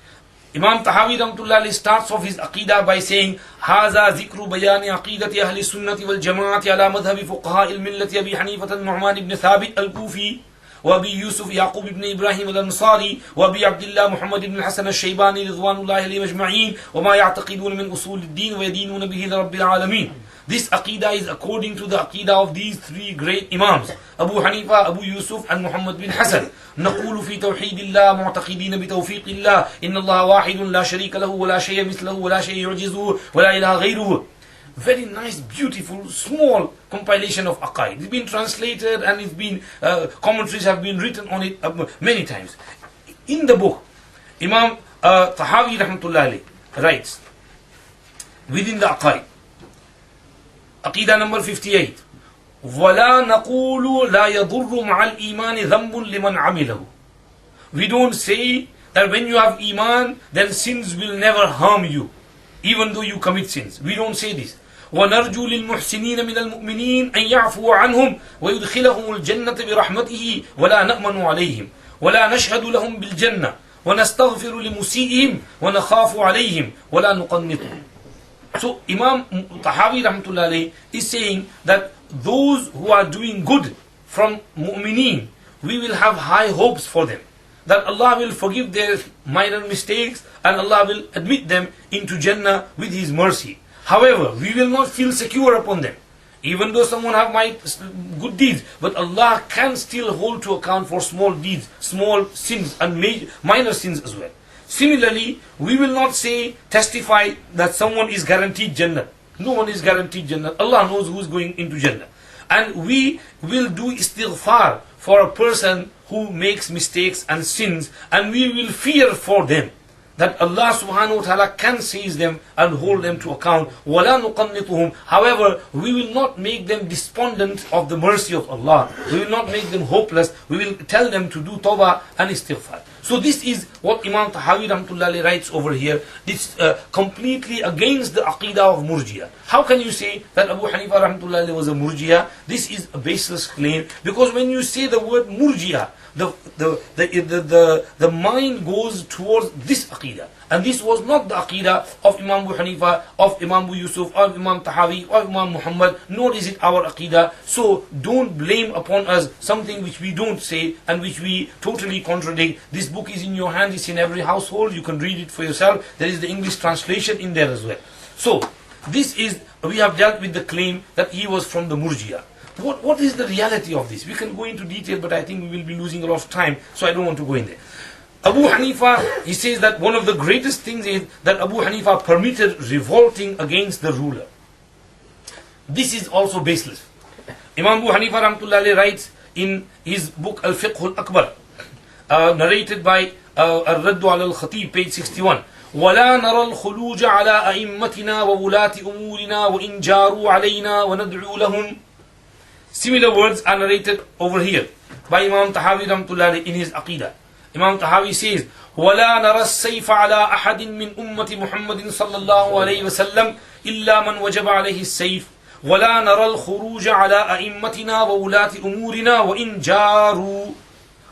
Imam Tahawi rahmatullah alayhi starts off his Aqidah by saying, هذا ذكر بيان عقيدة أهل السنة والجماعة على مذهب فقهاء الملة أبي حنيفة النعمان بن ثابت الكوفي وأبي يوسف يعقوب بن إبراهيم الأنصاري وأبي عبد الله محمد بن الحسن الشيباني رضوان الله عليهم أجمعين وما يعتقدون من أصول الدين ويدينون به لرب العالمين. This Aqidah is according to the Aqidah of these three great Imams, Abu Hanifa, Abu Yusuf and Muhammad bin Hassan. نقول في توحيد الله معتقدين بتوفيق الله إن الله واحد لا شريك له ولا شيء مثله ولا شيء يعجزه ولا إله غيره. Very nice, beautiful, small compilation of Aqaid. It's been translated and it's been commentaries have been written on it many times. In the book, Imam Tahawi rahmatullah alayhi writes within the Aqaid, Aqidah number 58, وَلَا نَقُولُ لَا يَضُرُّ مَعَ الْإِيمَانِ ذَنْبٌ لِمَنْ عَمِلَهُ. We don't say that when you have Iman, then sins will never harm you, even though you commit sins. We don't say this. وَنَرْجُو لِلْمُحْسِنِينَ مِنَ الْمُؤْمِنِينَ أَنْ يَعْفُوَ عَنْهُمْ وَيُدْخِلَهُمُ الْجَنَّةَ بِرَحْمَتِهِ وَلَا نَأْمَنُ عَلَيْهِمْ وَلَا نَشْهَدُ لَهُمْ بِالْجَنَّةِ وَنَسْتَغْفِرُ لِمُسِيئِهِمْ وَنَخَافُ عَلَيْهِمْ وَلَا نُقَنِّطُهُمْ. So Imam Tahawi rahmatullah alayhi is saying that those who are doing good from mu'mineen, we will have high hopes for them, that Allah will forgive their minor mistakes and Allah will admit them into Jannah with His mercy. However, we will not feel secure upon them, even though someone have good deeds, but Allah can still hold to account for small deeds, small sins and minor sins as well. Similarly, we will not testify that someone is guaranteed Jannah. No one is guaranteed Jannah. Allah knows who is going into Jannah. And we will do istighfar for a person who makes mistakes and sins, and we will fear for them that Allah subhanahu wa ta'ala can seize them and hold them to account. وَلَا نُقَنِّطُهُمْ. However, we will not make them despondent of the mercy of Allah. We will not make them hopeless. We will tell them to do tawbah and istighfar. So this is what Imam Tahawi rahmatullah writes over here. It's completely against the Aqidah of Murji'ah. How can you say that Abu Hanifa rahmatullah was a Murji'ah? This is a baseless claim, because when you say the word Murji'ah, the mind goes towards this Aqidah. And this was not the Aqidah of Imam Abu Hanifa, of Imam Abu Yusuf, of Imam Tahawi, or Imam Muhammad, nor is it our Aqidah. So don't blame upon us something which we don't say and which we totally contradict. This book is in your hand, it's in every household, you can read it for yourself. There is the English translation in there as well. So, this is, we have dealt with the claim that he was from the Murji'ah. what is the reality of this? We can go into detail, but I think we will be losing a lot of time, so I don't want to go in there. Abu Hanifa, he says that one of the greatest things is that Abu Hanifa permitted revolting against the ruler. This is also baseless. Imam Abu Hanifa rahmatullahi writes in his book Al-Fiqh Al-Akbar, narrated by Al-Raddu al-Khatib, page 61. ولا نرى الخلوج على أئمتنا وولاة أمورنا وإن جاروا علينا وندعو لهم. Similar words are narrated over here by Imam Tahawi rahmatullahi in his Aqidah. Imam Tahawi says, ولا نرى السيف على أحد من أمة محمد صلى الله عليه وسلم إلا من وجب عليه السيف ولا نرى الخروج على أئمتنا وولاة أمورنا وإن جاروا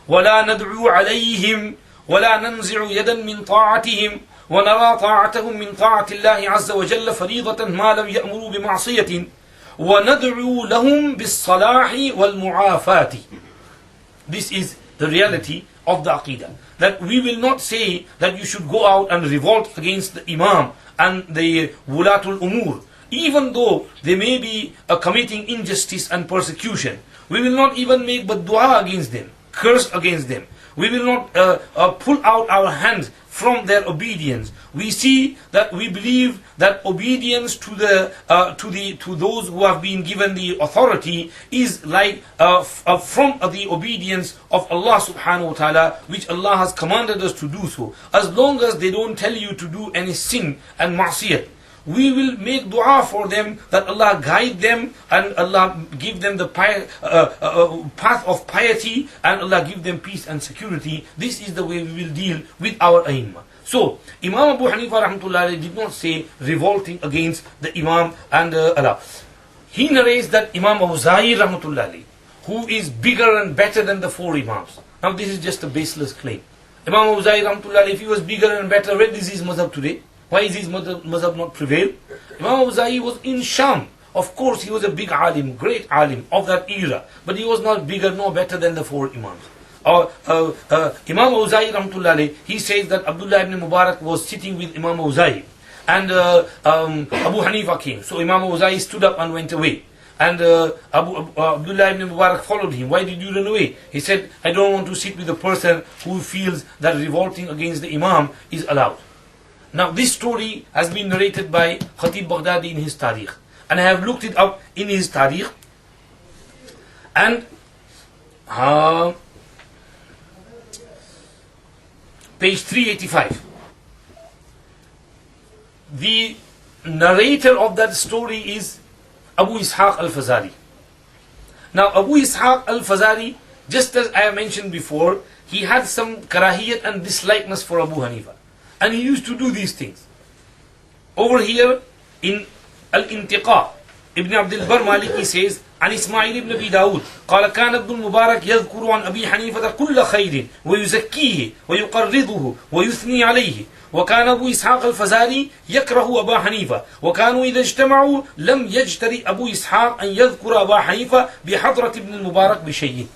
ولا ندعو عليهم ولا ننزع يدا من طاعتهم ونرى طاعتهم من طاعة الله عز وجل فريضة ما لم يأمروا بمعصية وندعو لهم بالصلاح والمعافاة. This is the reality of the Aqidah. That we will not say that you should go out and revolt against the Imam and the Wulatul Umur, even though they may be committing injustice and persecution. We will not even make dua against them, curse against them. We will not pull out our hands from their obedience. We see that we believe that obedience to those who have been given the authority is like from the obedience of Allah subhanahu wa ta'ala, which Allah has commanded us to do so. As long as they don't tell you to do any sin and ma'siyat, we will make dua for them that Allah guide them and Allah give them the path of piety and Allah give them peace and security. This is the way we will deal with our A'immah. So, Imam Abu Hanifa rahmatullahi did not say revolting against the Imam and Allah. He narrates that Imam Awza'i rahmatullahi, who is bigger and better than the four Imams. Now this is just a baseless claim. Imam Awza'i rahmatullahi, if he was bigger and better, where is his mazhab today? Why is his mazhab not prevail? Imam Awza'i was in Sham. Of course, he was a big alim, great alim of that era. But he was not bigger nor better than the four Imams. Imam Awza'i rahmatullahi, he says that Abdullah ibn Mubarak was sitting with Imam Awza'i. And Abu Hanifa came. So Imam Awza'i stood up and went away. And Abdullah ibn Mubarak followed him. Why did you run away? He said, I don't want to sit with a person who feels that revolting against the Imam is allowed. Now this story has been narrated by Khatib Baghdadi in his Tarikh, and I have looked it up in his Tarikh, and page 385. The narrator of that story is Abu Ishaq al-Fazari. Now Abu Ishaq al-Fazari, just as I mentioned before, he had some karahiyat and dislikeness for Abu Hanifa. And he used to do these things. Over here in Al-Intiqa, Ibn Abdul Bar Maliki says, عن إسماعيل بن أبي داود قال كان ابن المبارك يذكر عن أبي حنيفة كل خير ويزكيه ويقرضه ويثني عليه وكان أبو إسحاق الفزاري يكره أبا حنيفة وكانوا إذا اجتمعوا لم يجترئ أبو إسحاق أن يذكر أبا حنيفة بحضرة ابن المبارك بشيء.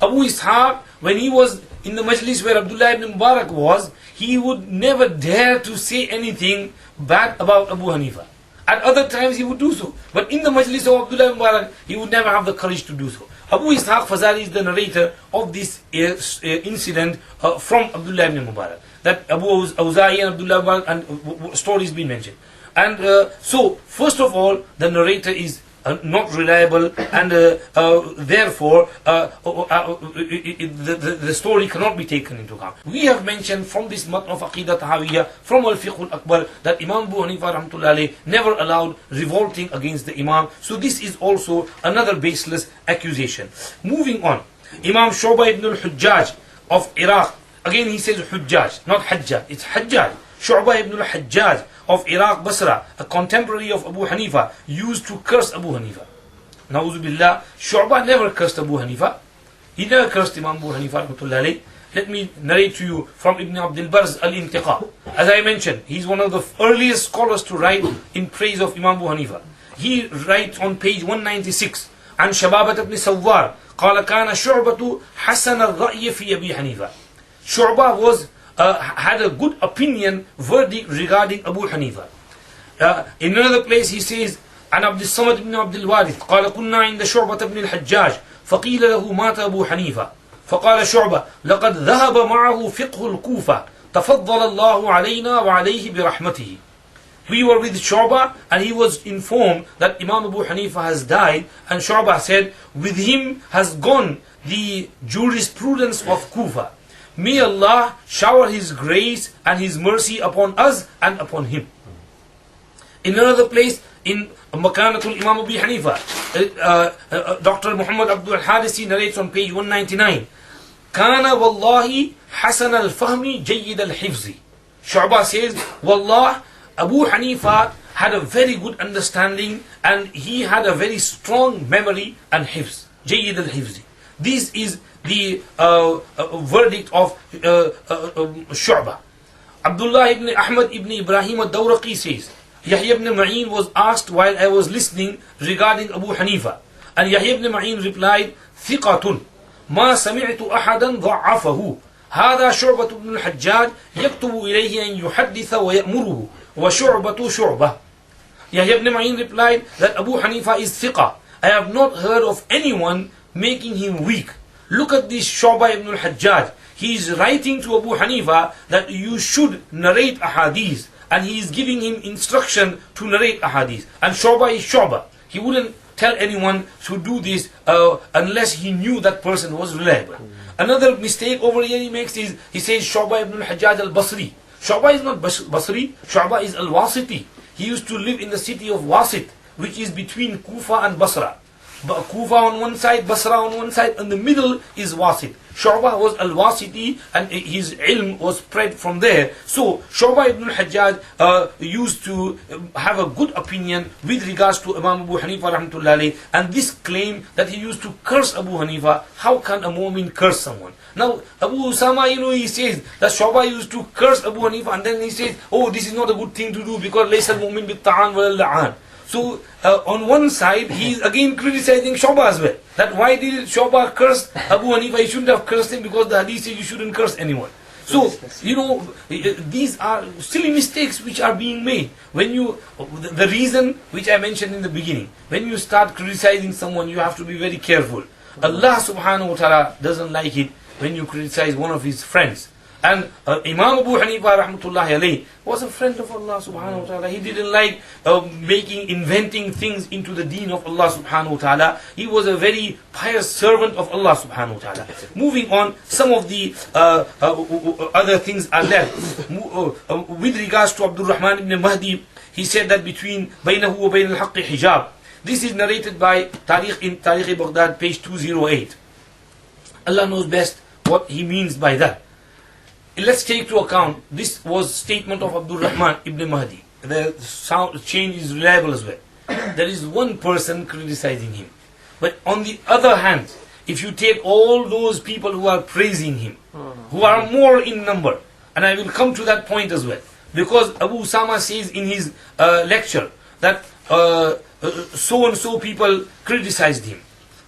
Abu Ishaq, when he was in the majlis where Abdullah ibn Mubarak was, he would never dare to say anything bad about Abu Hanifa. At other times he would do so, but in the majlis of Abdullah ibn Mubarak, he would never have the courage to do so. Abu Ishaq Fazari is the narrator of this incident from Abdullah ibn Mubarak. That Abu Awza'i and Abdullah ibn Mubarak and stories been mentioned. And so, first of all, the narrator is not reliable, and therefore the story cannot be taken into account. We have mentioned from this matn of Aqidah Tahawiyya, from Al-Fiqh Al-Akbar, that Imam Abu Hanifa rahmatullahi never allowed revolting against the Imam. So this is also another baseless accusation. Moving on, Imam Shu'bah ibn al-Hujjaj of Iraq, again he says Hujjaj, not Hajjaj, it's Hajjaj. Shu'bah ibn al-Hajjaj of Iraq, Basra, a contemporary of Abu Hanifa, used to curse Abu Hanifa. Na'udhu billah, Shu'bah never cursed Abu Hanifa. He never cursed Imam Abu Hanifa rahmatullahi. Let me narrate to you from Ibn Abdul Bar's Al-Intiqa. As I mentioned, he's one of the earliest scholars to write in praise of Imam Abu Hanifa. He writes on page 196, عن شبابة بن سوار قال كان شعبة حسن الرأي في أبي حنيفة. Shu'bah was had a good opinion, verdict regarding Abu Hanifa. In another place he says, عن عبد الصمد بن عبد الوارث قال كنا عند شعبة بن الحجاج فقيل له مات أبو حنيفة فقال شعبة لقد ذهب معه فقه الكوفة تفضل الله علينا وعليه برحمته. We were with Shu'bah and he was informed that Imam Abu Hanifa has died, and Shu'bah said, with him has gone the jurisprudence of Kufa. May Allah shower His grace and His mercy upon us and upon him. In another place, in Makanatul Imam Abu Hanifa, Dr. Muhammad Abdul Hadisi narrates on page 199, Kana wallahi hasan al-fahmi jayyid al-hifzi. Shu'bah says, Wallah, Abu Hanifa had a very good understanding and he had a very strong memory and hifz. Jayyid al-hifzi. This is the verdict of Shu'bah. Abdullah ibn Ahmad ibn Ibrahim al-Dawraqi says, Yahya ibn Ma'in was asked while I was listening regarding Abu Hanifa, and Yahya ibn Ma'in replied, ثقة ما سمعت أحدا ضعفه هذا شعبة بن الحجاج يكتب إليه أن يحدث ويأمره وشعبة شعبة. Yahya ibn Ma'in replied that Abu Hanifa is thiqa. I have not heard of anyone making him weak. Look at this Shu'bah ibn al-Hajjaj. He is writing to Abu Hanifa that you should narrate ahadith, and he is giving him instruction to narrate ahadith. And Shu'bah is Shu'bah. He wouldn't tell anyone to do this unless he knew that person was reliable. Another mistake over here he makes is, he says Shu'bah ibn al-Hajjaj al-Basri. Shu'bah is not Basri, Shu'bah is al-Wasiti. He used to live in the city of Wasit, which is between Kufa and Basra. Kufa on one side, Basra on one side, and the middle is Wasit. Shu'bah was al-Wasiti and his ilm was spread from there. So Shu'bah ibn al-Hajjaj used to have a good opinion with regards to Imam Abu Hanifa rahmatullahi alayhi, and this claim that he used to curse Abu Hanifa. How can a mu'min curse someone? Now Abu Usaama, he says that Shu'bah used to curse Abu Hanifa, and then he says, oh, this is not a good thing to do because laysa al-mu'min bit-ta'an wal-la'an. So on one side he is again criticizing Shu'bah as well. That why did Shu'bah curse Abu Hanifa? He shouldn't have cursed him because the hadith says you shouldn't curse anyone. So these are silly mistakes which are being made. When the reason which I mentioned in the beginning, when you start criticizing someone, you have to be very careful. Allah subhanahu wa ta'ala doesn't like it when you criticize one of his friends. And Imam Abu Hanifa rahmatullahi alayhi was a friend of Allah subhanahu wa ta'ala. He didn't like inventing things into the deen of Allah subhanahu wa ta'ala. He was a very pious servant of Allah subhanahu wa ta'ala. Moving on, some of the other things are there. With regards to Abdur Rahman ibn Mahdi, he said that between بينه وبين الحق hijab. This is narrated by in Tariq Baghdad, page 208. Allah knows best what he means by that. Let's take to account, this was statement of Abdur Rahman ibn Mahdi. The chain is reliable as well. There is one person criticizing him. But on the other hand, if you take all those people who are praising him, who are more in number, and I will come to that point as well, because Abu Usaama says in his lecture that so and so people criticized him.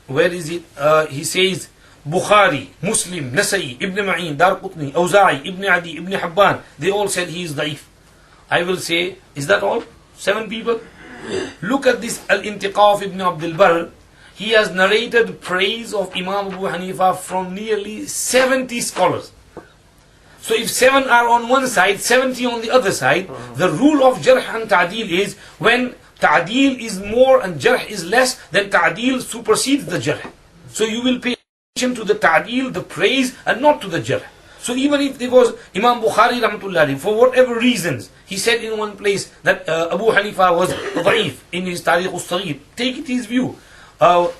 Where is it? He says, Bukhari, Muslim, Nasai, Ibn Ma'in, Dar Qutni, Awza'i, Ibn Adi, Ibn Habban, they all said he is da'if. I will say, is that all? 7 people? Look at this Al-Intiqaf Ibn Abdul Barr. He has narrated praise of Imam Abu Hanifa from nearly 70 scholars. So if 7 are on one side, 70 on the other side, the rule of Jarh and Ta'dil is when Ta'dil is more and Jarh is less, then Ta'dil supersedes the Jarh. So you will pay to the ta'dil, the praise, and not to the jarh. So even if there was Imam Bukhari rahmatullahi, for whatever reasons, he said in one place that Abu Hanifa was da'if in his Tariq al-Saghir. Take it his view.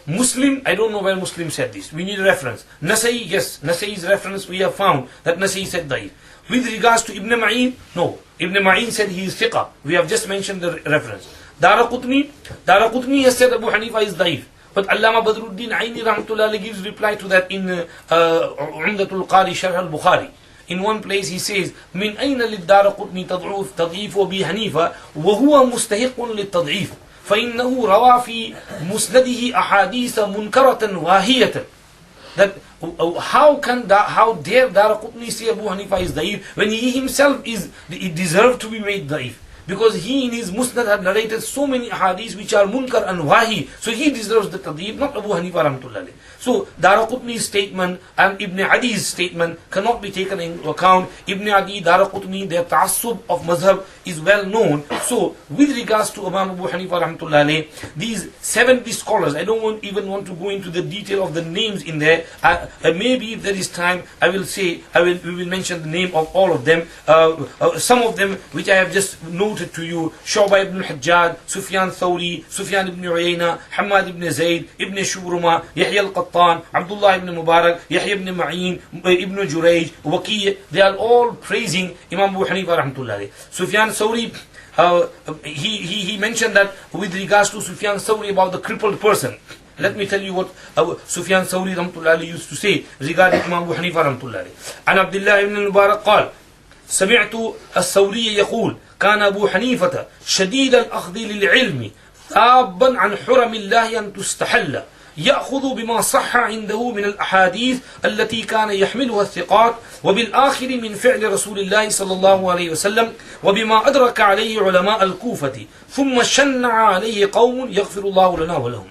Muslim, I don't know where Muslim said this. We need a reference. Nasai, yes, Nasai's reference we have found that Nasai said da'if. With regards to Ibn Ma'in, no. Ibn Ma'in said he is thiqa. We have just mentioned the reference. Daraqutni has said Abu Hanifa is da'if. But Allama Badruddin Aini rahmatullahi gives reply to that in Umdatul Qari Sharh al-Bukhari. In one place he says, من أين للدار قطني تضعيف وبي حنيفة وهو مستحق للتضعيف فإنه روى في مسنده أحاديث منكرة واهية. That how dare Daraqutni say Abu Hanifa is da'if when he himself he deserved to be made da'if. because he in his Musnad had narrated so many hadiths which are munkar and wahi, so he deserves the tadib, not Abu Hanifa rahmatullah alayhi. So Daraqutni's statement and Ibn Adi's statement cannot be taken into account. Ibn Adi, Daraqutni, their ta'assub of mazhab is well known. So with regards to Imam Abu Hanifa rahmatullah alayhi, these 70 scholars, I don't even want to go into the detail of the names in there. Maybe if there is time, we will mention the name of all of them. Some of them which I have just noted to you: Shu'bah ibn Hajjaj, Sufyan Thawri, Sufyan ibn Uyayna, Hamad ibn Zayd, Ibn Shubruma, Yahya al-Qattan, Abdullah ibn Mubarak, Yahya ibn Ma'in, Ibn Jurayj, Waqi'. They are all praising Imam Abu Hanifa rahmatullah alayhi. Sufyan Thawri, he mentioned that with regards to Sufyan Thawri about the crippled person. Let me tell you what Sufyan Thawri rahmatullah alayhi used to say regarding Imam Abu Hanifa rahmatullah alayhi. And Abdullah ibn Mubarak قال: سمعت الثوري يقول: كان أبو حنيفة شديد الأخذ للعلم ثابا عن حرم الله أن تستحل، يأخذ بما صح عنده من الأحاديث التي كان يحملها الثقات، وبالآخر من فعل رسول الله صلى الله عليه وسلم، وبما أدرك عليه علماء الكوفة، ثم شنع عليه قوم يغفر الله لنا ولهم.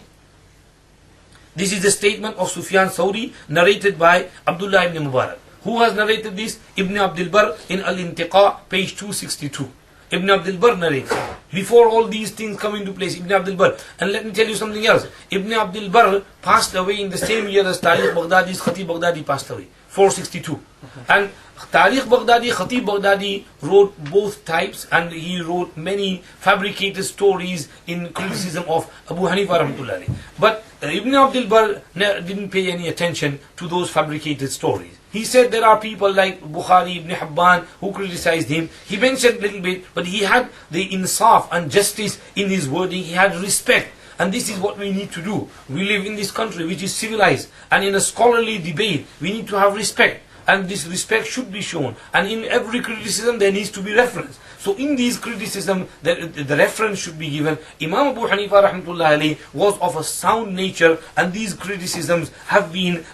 This is the statement of Sufyan Thawri, narrated by Abdullah ibn Mubarak. Who has narrated this? Ibn Abdul Barr in Al-Intiqa, page 262. Ibn Abdul Barr narrates. Before all these things come into place, Ibn Abdul Barr. And let me tell you something else. Ibn Abdul Barr passed away in the same year as Tariq Baghdadi's Khatib Baghdadi passed away, 462. And Tariq Baghdadi, Khatib Baghdadi wrote both types, and he wrote many fabricated stories in criticism of Abu Hanifa rahmatullah alayhi. But Ibn Abdul Barr didn't pay any attention to those fabricated stories. He said there are people like Bukhari, Ibn Hibban who criticized him. He mentioned a little bit, but he had the insaf and justice in his wording. He had respect. And this is what we need to do. We live in this country which is civilized, and in a scholarly debate we need to have respect. And this respect should be shown. And in every criticism there needs to be reference. So in these criticism, the reference should be given. Imam Abu Hanifa rahmatullah alayhi was of a sound nature, and these criticisms have been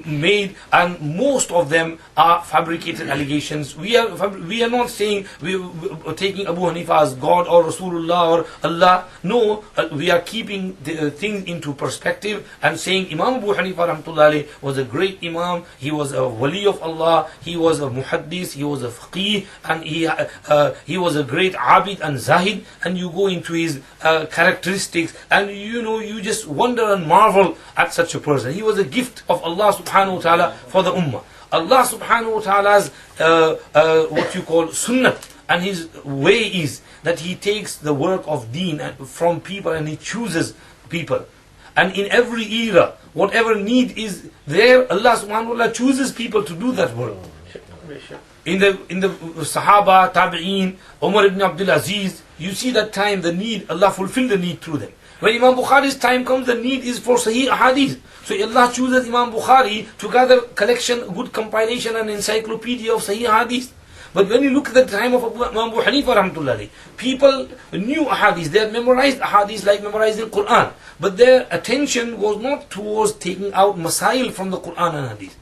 made, and most of them are fabricated allegations. We are not saying we are taking Abu Hanifa as God or Rasulullah or Allah. No, we are keeping the things into perspective and saying Imam Abu Hanifa rahmatullah alayhi was a great Imam. He was a wali of Allah. He was a muhaddis. He was a faqih, and he was a great abid and zahid. And you go into his characteristics, and you just wonder and marvel at such a person. He was a gift of Allah subhanahu wa ta'ala for the ummah. Allah subhanahu wa ta'ala's what you call sunnah, and his way is that he takes the work of deen from people and he chooses people. And in every era, whatever need is there, Allah subhanahu wa ta'ala chooses people to do that work. In the Sahaba, Tabi'een, Umar ibn Abdul Aziz, you see that time, the need, Allah fulfilled the need through them. When Imam Bukhari's time comes, the need is for Sahih Ahadith. So Allah chooses Imam Bukhari to gather collection, good compilation and encyclopedia of Sahih Ahadith. But when you look at the time of Imam Abu Hanifa rahmatullah alayhi, people knew ahadith, they had memorized ahadith like memorizing Quran, but their attention was not towards taking out masail from the Quran and hadith.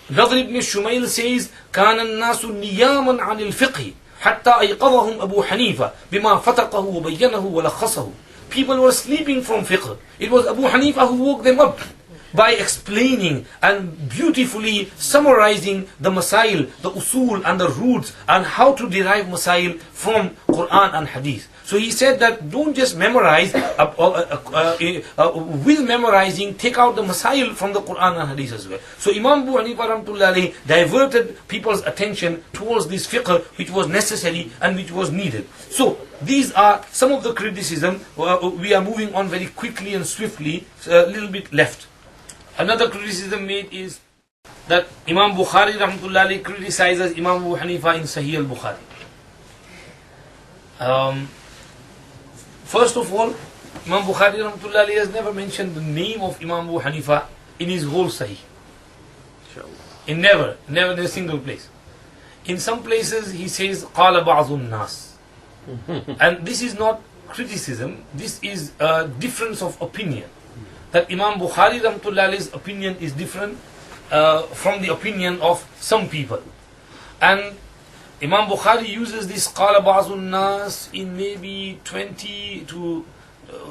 Nadr ibn Shumayl says, كان الناس نياما عن الفقه حتى أيقظهم أبو حنيفة بما فتقه وبينه ولخصه. People were sleeping from fiqh. It was Abu Hanifa who woke them up by explaining and beautifully summarizing the masail, the usul and the roots, and how to derive masail from Quran and Hadith. So he said that don't just memorize, with memorizing, take out the masail from the Quran and Hadith as well. So Imam Abu Hanifa rahmatullah alayhi diverted people's attention towards this fiqh which was necessary and which was needed. So these are some of the criticism. We are moving on very quickly and swiftly, a little bit left. Another criticism made is that Imam Bukhari rahmatullah alayhi criticizes Imam Abu Hanifa in Sahih al-Bukhari. First of all, Imam Bukhari rahmatullah alayhi has never mentioned the name of Imam Abu Hanifa in his whole Sahih. In never in a single place. In some places he says قال بعض الناس. And this is not criticism, this is a difference of opinion. That Imam Bukhari rahmatullah alayhi's opinion is different from the opinion of some people. And Imam Bukhari uses this qala ba'zun nas in maybe 20 to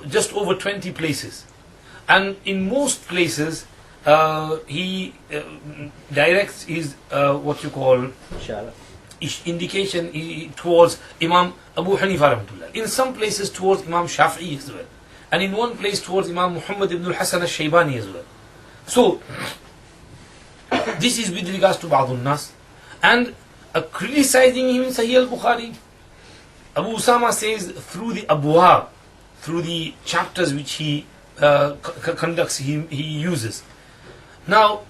just over 20 places. And in most places, he directs his what you call indication towards Imam Abu Hanifa rahmatullah. In some places towards Imam Shafi'i as well. And in one place towards Imam Muhammad ibn al-Hasan al-Shaybani as well. So, this is with regards to Ba'dun Nas. And criticizing him in Sahih al-Bukhari, Abu Usaama says through the abwab, through the chapters which he conducts, he uses. Now,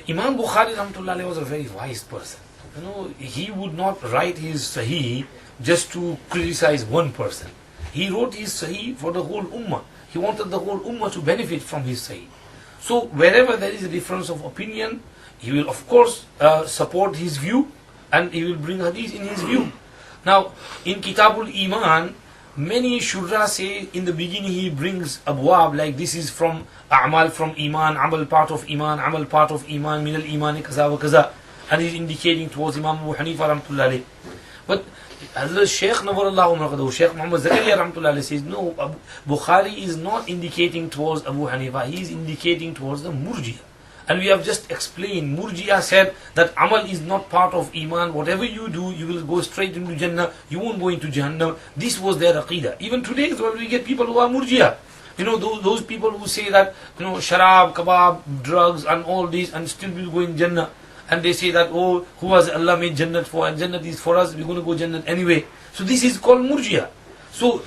Imam Bukhari rahmatullah was a very wise person. You know, he would not write his Sahih just to criticize one person. He wrote his Sahih for the whole Ummah. He wanted the whole Ummah to benefit from his Sahih. So wherever there is a difference of opinion, he will of course support his view and he will bring hadith in his view. Now, in Kitabul Iman, many shurra say in the beginning he brings abwab like this is from a'mal from Iman, amal part of Iman, amal part of Iman, min al-Iman kaza wa kaza. And he's indicating towards Imam Abu Hanifa rahmatullah alayhi. But Hazrat Sheikh Nawarallahu Umraqadahu, Sheikh Muhammad Zakaria rahmatullah alayhi says, no, Bukhari is not indicating towards Abu Hanifa, he is indicating towards the Murji'ah. And we have just explained, Murji'ah said that Amal is not part of Iman, whatever you do, you will go straight into Jannah, you won't go into Jahannam. This was their Aqidah. Even today, when we get people who are Murji'ah, you know, those people who say that, you know, sharab, kebab, drugs and all this and still will go in Jannah. And they say that, oh, who has Allah made Jannat for? And Jannat is for us, we're going to go Jannat anyway. So this is called Murji'ah. So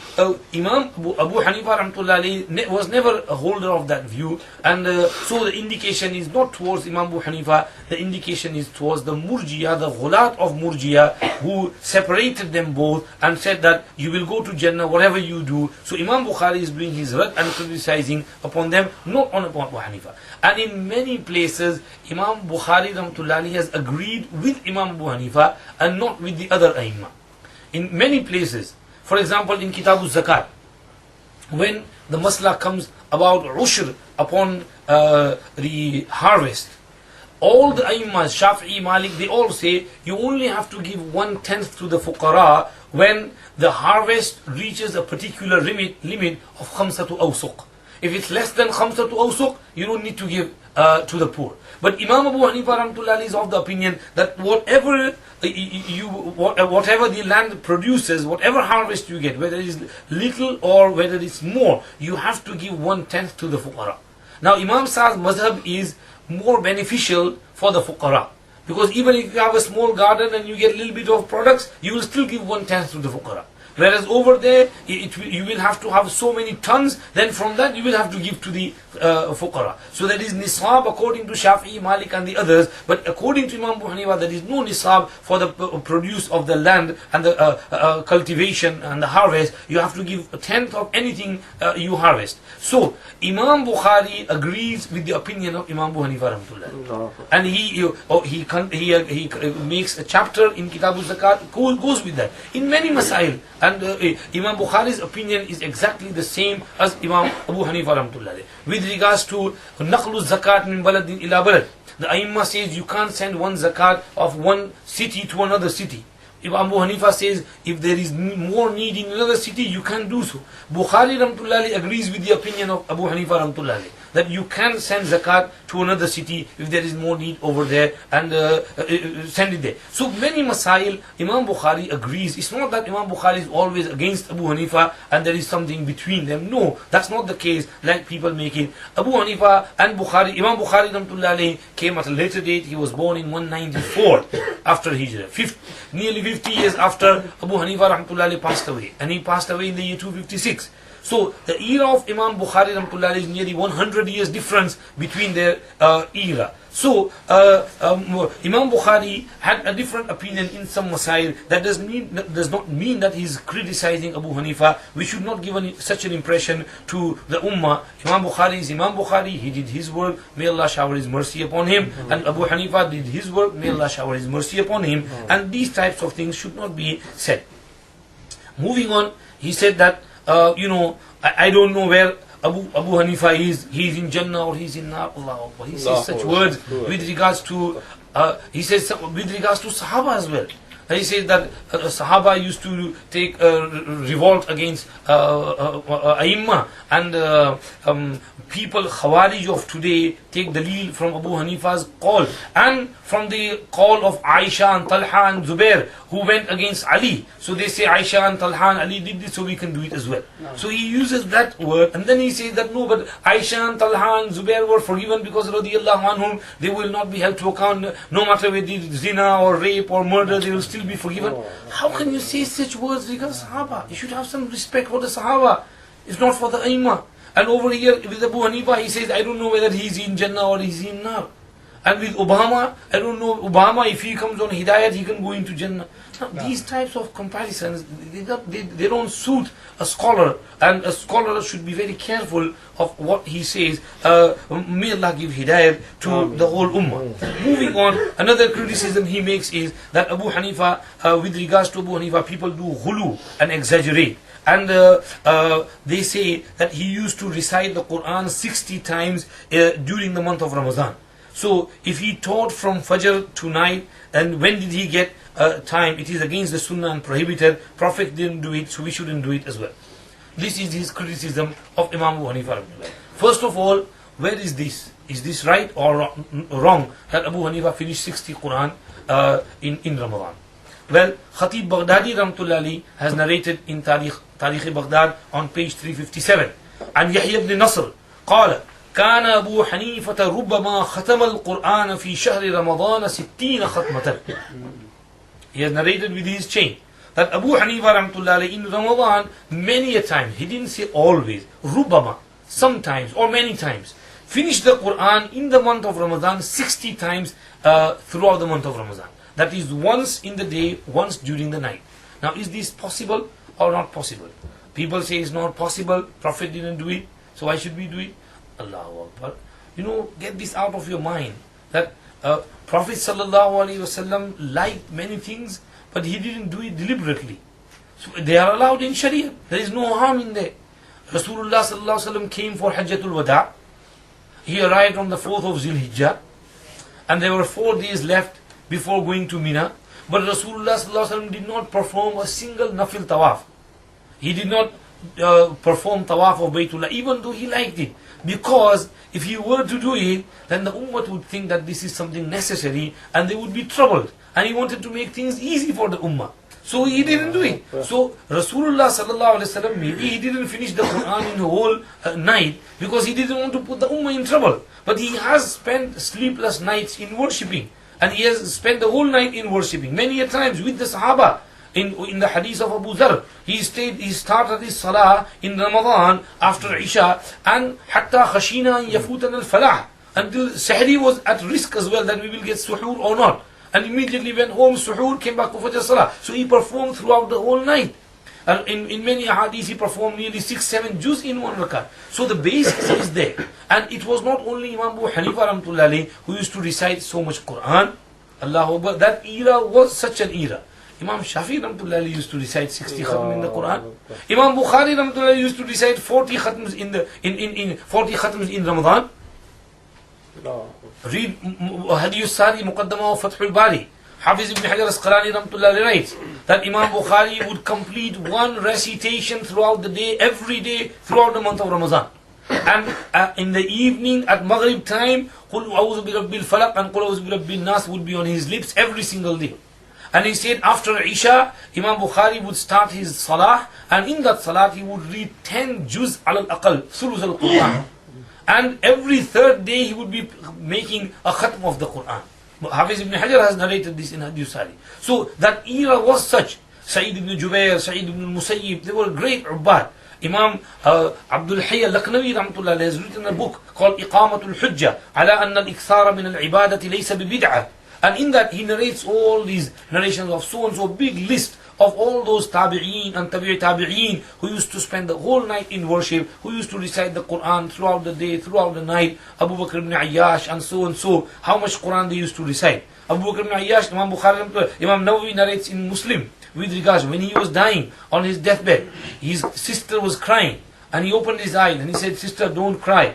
Imam Abu Hanifa rahmatullah was never a holder of that view. And so the indication is not towards Imam Abu Hanifa, the indication is towards the Murji'ah, the ghulat of Murji'ah, who separated them both and said that you will go to Jannah whatever you do. So Imam Bukhari is doing his rad and criticizing upon them, not on upon Abu Hanifa. And in many places, Imam Bukhari rahmatullah has agreed with Imam Abu Hanifa and not with the other Aimma. In many places, for example, in Kitab al-Zakat, when the masla comes about ushr upon the harvest, all the Aimmas, Shafi'i, Malik, they all say you only have to give 1/10 to the fuqara when the harvest reaches a particular limit of khamsatu awsuq. If it's less than khamsatu awsuq, you don't need to give to the poor. But Imam Abu Hanifa rahmatullah is of the opinion that whatever the land produces, whatever harvest you get, whether it is little or whether it's more, you have to give 1/10 to the fuqara. Now Imam Sa'd's madhab is more beneficial for the fuqara, because even if you have a small garden and you get a little bit of products, you will still give 1/10 to the fuqara. Whereas over there, you will have to have so many tons, then from that you will have to give to the fuqara. So that is nisab according to Shafi'i, Malik and the others. But according to Imam Abu Hanifa, there is no nisab for the produce of the land and the cultivation and the harvest. You have to give 1/10 of anything you harvest. So Imam Bukhari agrees with the opinion of Imam Abu Hanifa rahmatullah. And he makes a chapter in Kitab al-Zakat, goes with that. In many masail. And Imam Bukhari's opinion is exactly the same as Imam Abu Hanifa rahmatullah. With regards to naqlu zakat min baladin ila balad, the Aimma says you can't send one zakat of one city to another city. Imam Abu Hanifa says if there is more need in another city, you can do so. Bukhari rahmatullah agrees with the opinion of Abu Hanifa rahmatullah that you can send zakat to another city if there is more need over there and send it there. So many masail, Imam Bukhari agrees. It's not that Imam Bukhari is always against Abu Hanifa and there is something between them. No, that's not the case like people make it. Abu Hanifa and Bukhari, Imam Bukhari rahmatullah came at a later date. He was born in 194 after Hijrah, nearly 50 years after Abu Hanifa rahmatullah passed away, and he passed away in the year 256. So the era of Imam Bukhari rahmatullah is nearly 100 years difference between their era. So Imam Bukhari had a different opinion in some masail. That does not mean that he is criticizing Abu Hanifa. We should not give such an impression to the Ummah. Imam Bukhari is Imam Bukhari. He did his work. May Allah shower His mercy upon him. And Abu Hanifa did his work. May Allah shower His mercy upon him. And these types of things should not be said. Moving on, he said that I don't know where Abu Hanifa is. He's in Jannah or he's in Nar. Allah Akbar. He says such words with regards to Sahaba as well. He says that Sahaba used to take revolt against Aimma, and people Khawarij of today take the lead from Abu Hanifa's call and from the call of Aisha and Talha and Zubair who went against Ali. So they say Aisha and Talha and Ali did this, so we can do it as well. So he uses that word, and then he says that no, but Aisha and Talha and Zubair were forgiven because radiyallahu anhum, they will not be held to account no matter whether it is zina or rape or murder, they will still be forgiven. How can you say such words regarding Sahaba? You should have some respect for the Sahaba. It's not for the Aimma. And over here with Abu Hanifa, he says, I don't know whether he's in Jannah or he's in Nar. And with Obama, I don't know, Obama, if he comes on Hidayat, he can go into Jannah. Now, these types of comparisons, they don't suit a scholar, and a scholar should be very careful of what he says. May Allah give Hidayat to the whole Ummah. Moving on, another criticism he makes is that Abu Hanifa, with regards to Abu Hanifa, people do ghulu and exaggerate. And they say that he used to recite the Quran 60 times during the month of Ramadan. So if he taught from Fajr to night, and when did he get time? It is against the Sunnah and prohibited. Prophet didn't do it, so we shouldn't do it as well. This is his criticism of Imam Abu Hanifa. First of all, where is this? Is this right or wrong that Abu Hanifa finished 60 Quran in Ramadan? Well, Khatib Baghdadi Ramtullahi has narrated in Tarikh Baghdad on page 357. And Yahya ibn Nasr قال كان أبو حنيفة ربما ختم القرآن في شهر رمضان 60 ختمة. He has narrated with his chain that Abu Hanifa Ramtullahi in Ramadan many a time, he didn't say always, ربما, sometimes or many times, finished the Quran in the month of Ramadan 60 times throughout the month of Ramadan. That is once in the day, once during the night. Now is this possible or not possible? People say it's not possible, Prophet didn't do it, so why should we do it? Allahu Akbar. Get this out of your mind, that Prophet sallallahu alaihi wasallam liked many things, but he didn't do it deliberately. So they are allowed in Sharia. There is no harm in there. Rasulullah sallallahu alaihi wasallam came for Hajjatul Wada. He arrived on the 4th of Zilhijjah, and there were 4 days left before going to Mina. But Rasulullah sallallahu alaihi wasallam did not perform a single nafil tawaf. He did not perform tawaf of Baytullah, even though he liked it. Because if he were to do it, then the ummah would think that this is something necessary and they would be troubled. And he wanted to make things easy for the ummah. So he didn't do it. So Rasulullah sallallahu alaihi wasallam, maybe he didn't finish the Quran in the whole night because he didn't want to put the ummah in trouble. But he has spent sleepless nights in worshipping. And he has spent the whole night in worshipping. Many a times with the Sahaba. In the hadith of Abu Dharr, he started his salah in Ramadan after Isha, and hatta khashina an yafutan al-falah, until Sahri was at risk as well that we will get suhoor or not. And immediately went home, suhoor, came back to Fajr salah. So he performed throughout the whole night. And in many hadiths he performed nearly 6-7 juz in one rakat. So the basis is there. And it was not only Imam Abu Hanifa Ramtullahi who used to recite so much Quran. Allahu Akbar. That era was such an era. Imam Shafi Ramtullahi used to recite 60 khatm in the Quran. Imam Bukhari Ramtullahi used to recite 40 khatms in 40 khatms in Ramadan. Read Hadith Sari Muqaddama of Fathul Bari. Hafiz ibn Hajar Asqalani Ramtullahi writes that Imam Bukhari would complete one recitation throughout the day, every day, throughout the month of Ramadan. And in the evening at Maghrib time, Qul a'udhu bi rabbil falaq and Qul a'udhu bi rabbil nas would be on his lips every single day. And he said after Isha, Imam Bukhari would start his salah, and in that salah he would read 10 juz al-aqal, thuluth al-Quran. And every third day he would be making a khatm of the Quran. Hafiz ibn Hajar has narrated this in Hadith Sari. So that era was such. Sayyid ibn Jubair, Sayyid ibn Musayyib, they were great ubbad. Imam Abdul Hayy al-Laknawi Ramtullah has written a book called Iqamatul Hujjah ala anna al-ikthara min al-ibadati laysa bi bid'ah. And in that he narrates all these narrations of so and so, big list of all those tabi'een and tabi'een who used to spend the whole night in worship, who used to recite the Quran throughout the day, throughout the night. Abu Bakr ibn Ayyash and so, how much Quran they used to recite. Abu Bakr ibn Ayyash, Imam Bukhari, Imam Nawawi narrates in Muslim with regards when he was dying on his deathbed, his sister was crying and he opened his eyes and he said, "Sister, don't cry.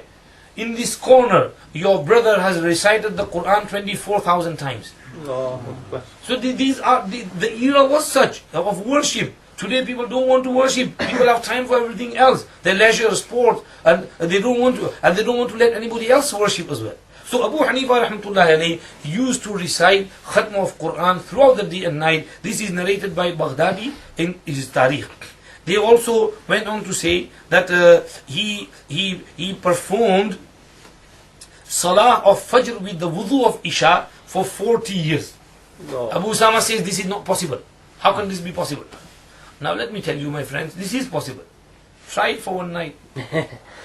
in this corner, your brother has recited the Quran 24,000 times. So these are the era was such of worship. Today people don't want to worship. People have time for everything else. Their leisure, sport, and they don't want to let anybody else worship as well. So Abu Hanifa rahmatullahi alayhi used to recite khatm of Quran throughout the day and night. This is narrated by Baghdadi in his Tarikh. They also went on to say that he performed Salah of Fajr with the wudu of Isha for 40 years. Abu Usaama says this is not possible. How can this be possible? Now let me tell you, my friends, this is possible. Try it for one night.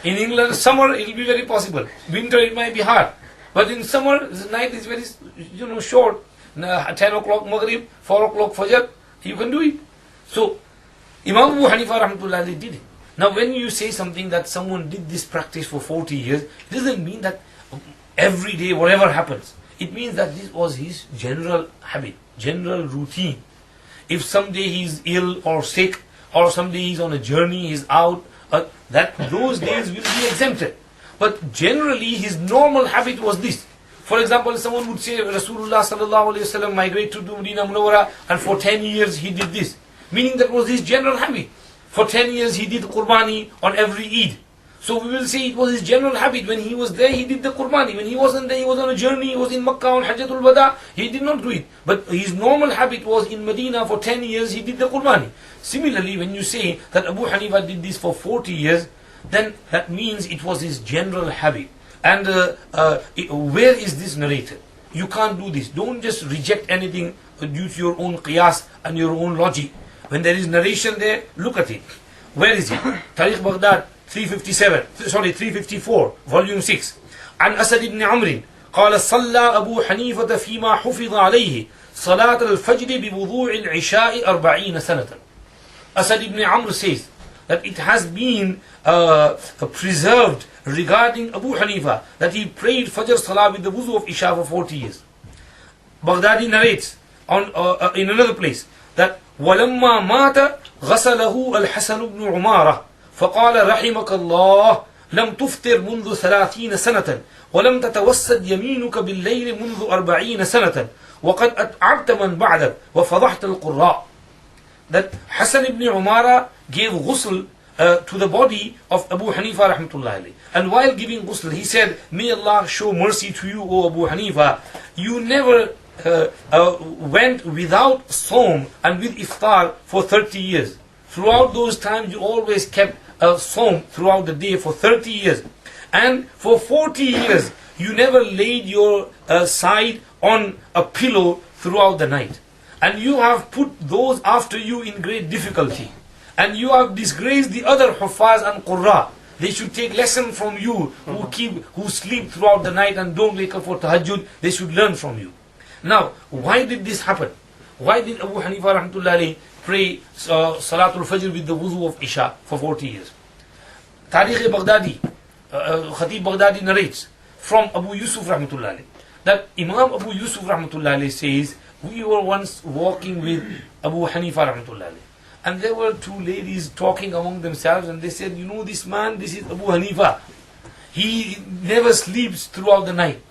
In England, summer it will be very possible. Winter it might be hard. But in summer, the night is very short. 10 o'clock Maghrib, 4 o'clock Fajr, you can do it. So Imam Abu Hanifa rahmatullahi did it. Now when you say something that someone did this practice for 40 years, it doesn't mean that every day whatever happens. It means that this was his general habit, general routine. If someday he's ill or sick, or someday he's on a journey, he's out, those days will be exempted. But generally his normal habit was this. For example, someone would say Rasulullah sallallahu alaihi wasallam migrated to Medina Munawwara and for 10 years he did this. Meaning that was his general habit. For 10 years he did Qurbani on every Eid. So we will say it was his general habit. When he was there, he did the Qurbani. When he wasn't there, he was on a journey, he was in Makkah on Hajjatul Wada, he did not do it. But his normal habit was in Medina for 10 years, he did the Qurbani. Similarly, when you say that Abu Hanifa did this for 40 years, then that means it was his general habit. And where is this narrated? You can't do this. Don't just reject anything due to your own qiyas and your own logic. When there is narration there, look at it. Where is it? Tariq Baghdad 354 volume 6 عن أسد بن عمرو قال صلى أبو حنيفة فيما حفظ عليه صلاة الفجر بوضوع العشاء 40 سنة. Asad ibn Amr says that it has been preserved regarding Abu Hanifa that he prayed Fajr Salah with the wuzu of Isha for 40 years. Baghdadi narrates in another place that وَلَمَّا مَاتَ غَسَلَهُ الْحَسَنُ بْنُ عُمَارَةَ فقال رحمك الله لم تفطر منذ 30 سنة ولم تتوسد يمينك بالليل منذ 40 سنة وقد أتعبت من بعدك وفضحت القراء. That Hassan ibn Umara gave ghusl to the body of Abu Hanifa rahmatullahi alayhi. And while giving ghusl, he said, may Allah show mercy to you, O Abu Hanifa. You never went without Sawm and with Iftar for 30 years. Throughout those times, you always kept Sawm throughout the day for 30 years. And for 40 years, you never laid your side on a pillow throughout the night. And you have put those after you in great difficulty. And you have disgraced the other Huffaz and Qurra. They should take lesson from you who sleep throughout the night and don't wake up for tahajjud. They should learn from you. Now, why did this happen? Why did Abu Hanifa rahmatullahi pray Salatul Fajr with the wuzu of Isha for 40 years? Tarikh Baghdadi, Khatib Baghdadi narrates from Abu Yusuf rahmatullahi that Imam Abu Yusuf rahmatullahi says, we were once walking with Abu Hanifa rahmatullahi and there were two ladies talking among themselves and they said, you know this man, this is Abu Hanifa. He never sleeps throughout the night.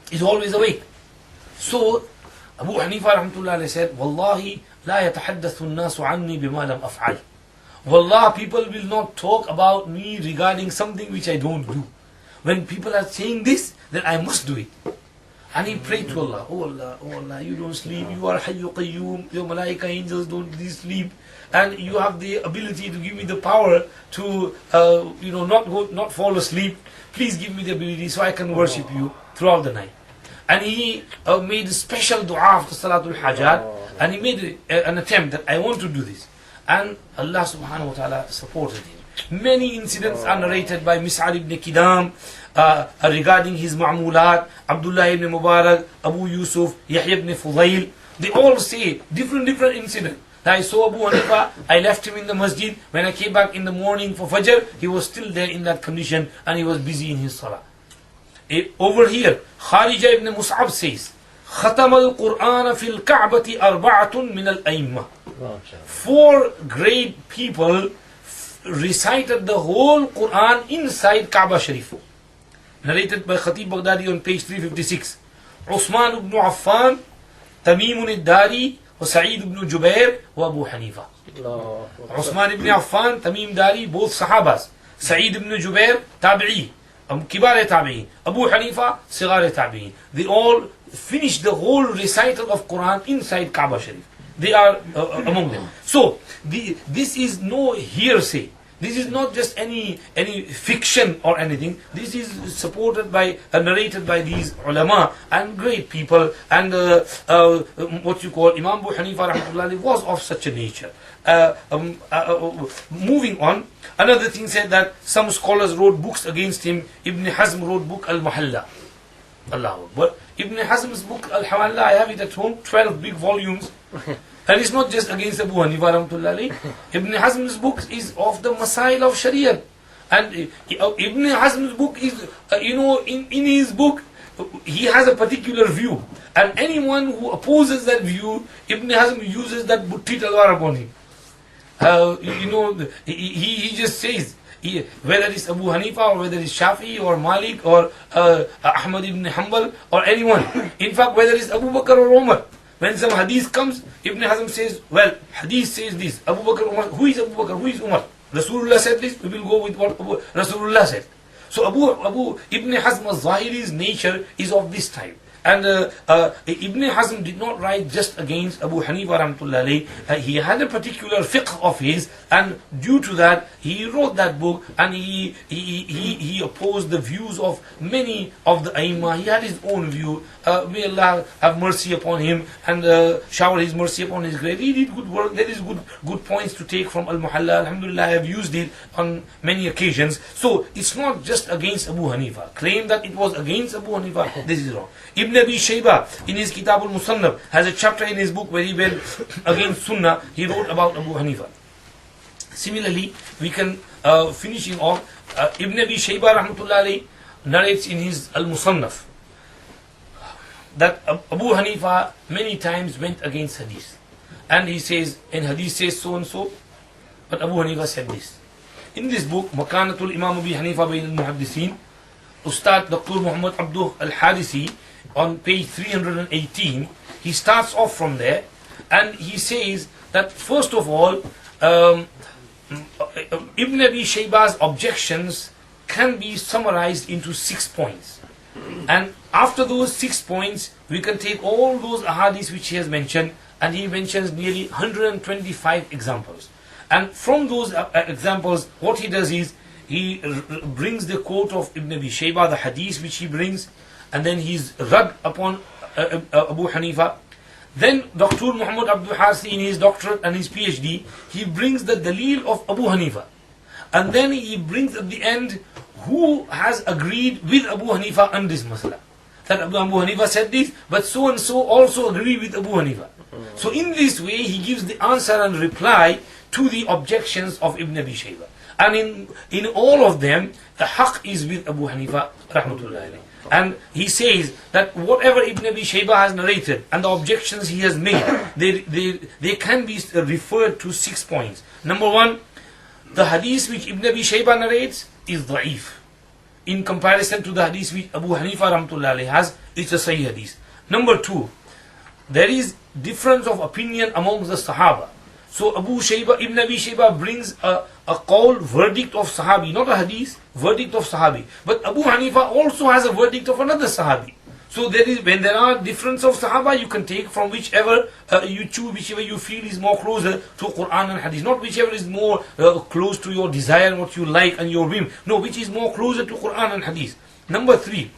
He's always awake. So Abu Hanifa rahmatullahi said, Wallahi la yatahaddathu an-nasu anni bima lam af'al. Wallah, people will not talk about me regarding something which I don't do. When people are saying this, then I must do it. And he prayed to Allah, oh Allah, oh Allah, you don't sleep, you are Hayyu Qayyum, your Malaika angels don't sleep, and you have the ability to give me the power to, not fall asleep. Please give me the ability so I can worship you throughout the night. And he made a special dua after Salatul Hajat, and he made an attempt that I want to do this. And Allah subhanahu wa ta'ala supported him. Many incidents are narrated by Mis'ar ibn Kidam regarding his ma'mulat, Abdullah ibn Mubarak, Abu Yusuf, Yahya ibn Fudayl. They all say different incidents. I saw Abu Hanifa, I left him in the masjid. When I came back in the morning for Fajr, he was still there in that condition and he was busy in his salah. Over here, Kharija ibn Mus'ab says, ختم القرآن في الكعبة أربعة من الأئمة. 4 great people recited the whole Quran inside Kaaba Sharif. narrated by Khatib Baghdadi on page 356. Uthman ibn Affan, Tamim al-Dari, wa Sa'id ibn Jubair, wa Abu Hanifa. Uthman ibn Affan, Tamim Dari, both Sahabas. Sa'id ibn Jubair, Tabi'i. Kibar Tabi'in. Abu Hanifa, Sigar Tabi'in. They all finished the whole recital of Quran inside Kaaba Sharif. They are among them. So, this is no hearsay. This is not just any fiction or anything. This is supported by, narrated by these ulama and great people. And what you call Imam Abu Hanifa rahmatullahi was of such a nature. Moving on, another thing said that some scholars wrote books against him. Ibn Hazm wrote book Al-Muhalla. Allahu Akbar. Ibn Hazm's book Al-Muhalla, I have it at home, 12 big volumes. And it's not just against Abu Hanifa rahmatullahi. Ibn Hazm's book is of the Masail of Sharia. And Ibn Hazm's book is, in his book, he has a particular view. And anyone who opposes that view, Ibn Hazm uses that butti talwar upon him. He just says, whether it's Abu Hanifa or whether it's Shafi or Malik or Ahmad ibn Hanbal or anyone. In fact, whether it's Abu Bakr or Umar. When some hadith comes, Ibn Hazm says, well, hadith says this. Abu Bakr, Umar, who is Abu Bakr, who is Umar? Rasulullah said this, we will go with what Rasulullah said. So Ibn Hazm al-Zahiri's nature is of this type. And Ibn Hazm did not write just against Abu Hanifa rahmatullahi. He had a particular fiqh of his, and due to that, he wrote that book, and he opposed the views of many of the Aimah. He had his own view. May Allah have mercy upon him and shower His mercy upon his grave. He did good work. There is good points to take from Al-Muhalla. Alhamdulillah, I have used it on many occasions. So it's not just against Abu Hanifa. Claim that it was against Abu Hanifa, this is wrong. Ibn Abi Shayba in his Kitab al-Musannaf has a chapter in his book where he went against Sunnah. He wrote about Abu Hanifa. Similarly, we can finishing off. Ibn Abi Shayba rahmatullahi narrates in his al-Musannaf that Abu Hanifa many times went against hadith, and he says, in hadith says so and so, but Abu Hanifa said this. In this book, Makanatul Imam Abu Hanifa Bayn al-Muhaddisin, Ustad Dr. Muhammad Abdur al-Hadisi, on page 318, he starts off from there, and he says that first of all, Ibn Abi Shayba's objections can be summarized into 6 points. And after those 6 points, we can take all those ahadith which he has mentioned, and he mentions nearly 125 examples. And from those examples, what he does is, he brings the quote of Ibn Abi Shayba, the hadith which he brings, and then he's rad upon Abu Hanifa. Then Dr. Muhammad Abdul Harsi, in his doctorate and his PhD, he brings the dalil of Abu Hanifa. And then he brings at the end who has agreed with Abu Hanifa on this masla. That Abu Hanifa said this, but so and so also agree with Abu Hanifa. So in this way, he gives the answer and reply to the objections of Ibn Abi Shayba. And in all of them, the haqq is with Abu Hanifa rahmatullahi alayhi. And he says that whatever Ibn Abi Shayba has narrated and the objections he has made, they can be referred to 6 points. Number one, the hadith which Ibn Abi Shayba narrates is da'if. In comparison to the hadith which Abu Hanifa rahmatullahi alayhi has, it's a sahih hadith. Number two, there is difference of opinion amongst the Sahaba. So Ibn Abi Shayba brings a qawl, verdict of Sahabi, not a hadith, verdict of Sahabi. But Abu Hanifa also has a verdict of another Sahabi. So when there are difference of Sahaba, you can take from whichever you choose, whichever you feel is more closer to Quran and Hadith. Not whichever is more close to your desire and what you like and your whim. No, which is more closer to Quran and Hadith. Number three,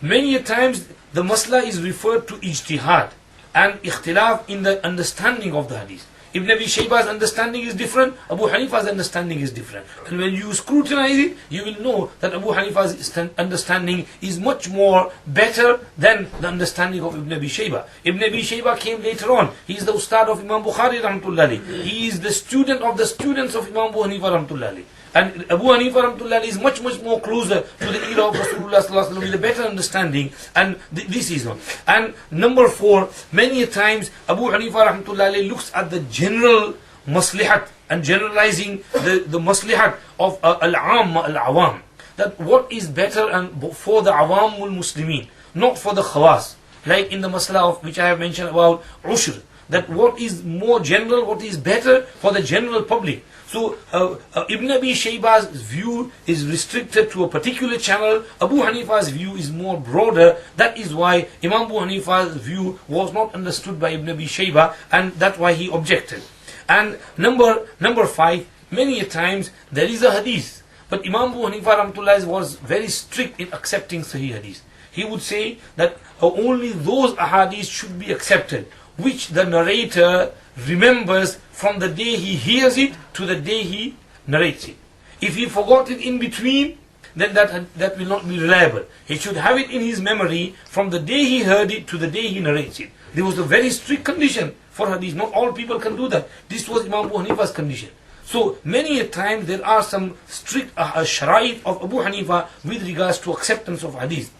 many a times the masla is referred to ijtihad and ikhtilaf in the understanding of the Hadith. Ibn Abi Shayba's understanding is different, Abu Hanifa's understanding is different. And when you scrutinize it, you will know that Abu Hanifa's understanding is much more better than the understanding of Ibn Abi Shayba. Ibn Abi Shayba came later on. He is the ustad of Imam Bukhari rahmatullahi. He is the student of the students of Imam Abu Hanifa rahmatullahi. And Abu Hanifa rahmatullahi is much more closer to the era of Rasulullah sallallahu alaihi wasallam with a better understanding, and this is one. And number four, many times Abu Hanifa rahmatullahi looks at the general maslihat and generalizing the maslihat of al-amma al-awam. that what is better and for the awamul muslimin, not for the khawas. Like in the masla of which I have mentioned about ushr, that what is more general, what is better for the general public. So Ibn Abi Shayba's view is restricted to a particular channel. Abu Hanifa's view is more broader. That is why Imam Abu Hanifa's view was not understood by Ibn Abi Shayba, and that's why he objected. And number 5, many a times there is a hadith, but Imam Abu Hanifa rahmatullah was very strict in accepting Sahih hadith. He would say that only those ahadith should be accepted which the narrator remembers from the day he hears it to the day he narrates it. If he forgot it in between, then that will not be reliable. He should have it in his memory from the day he heard it to the day he narrates it. There was a very strict condition for hadith. Not all people can do that. This was Imam Abu Hanifa's condition. So many a time there are some strict shara'i of Abu Hanifa with regards to acceptance of hadith.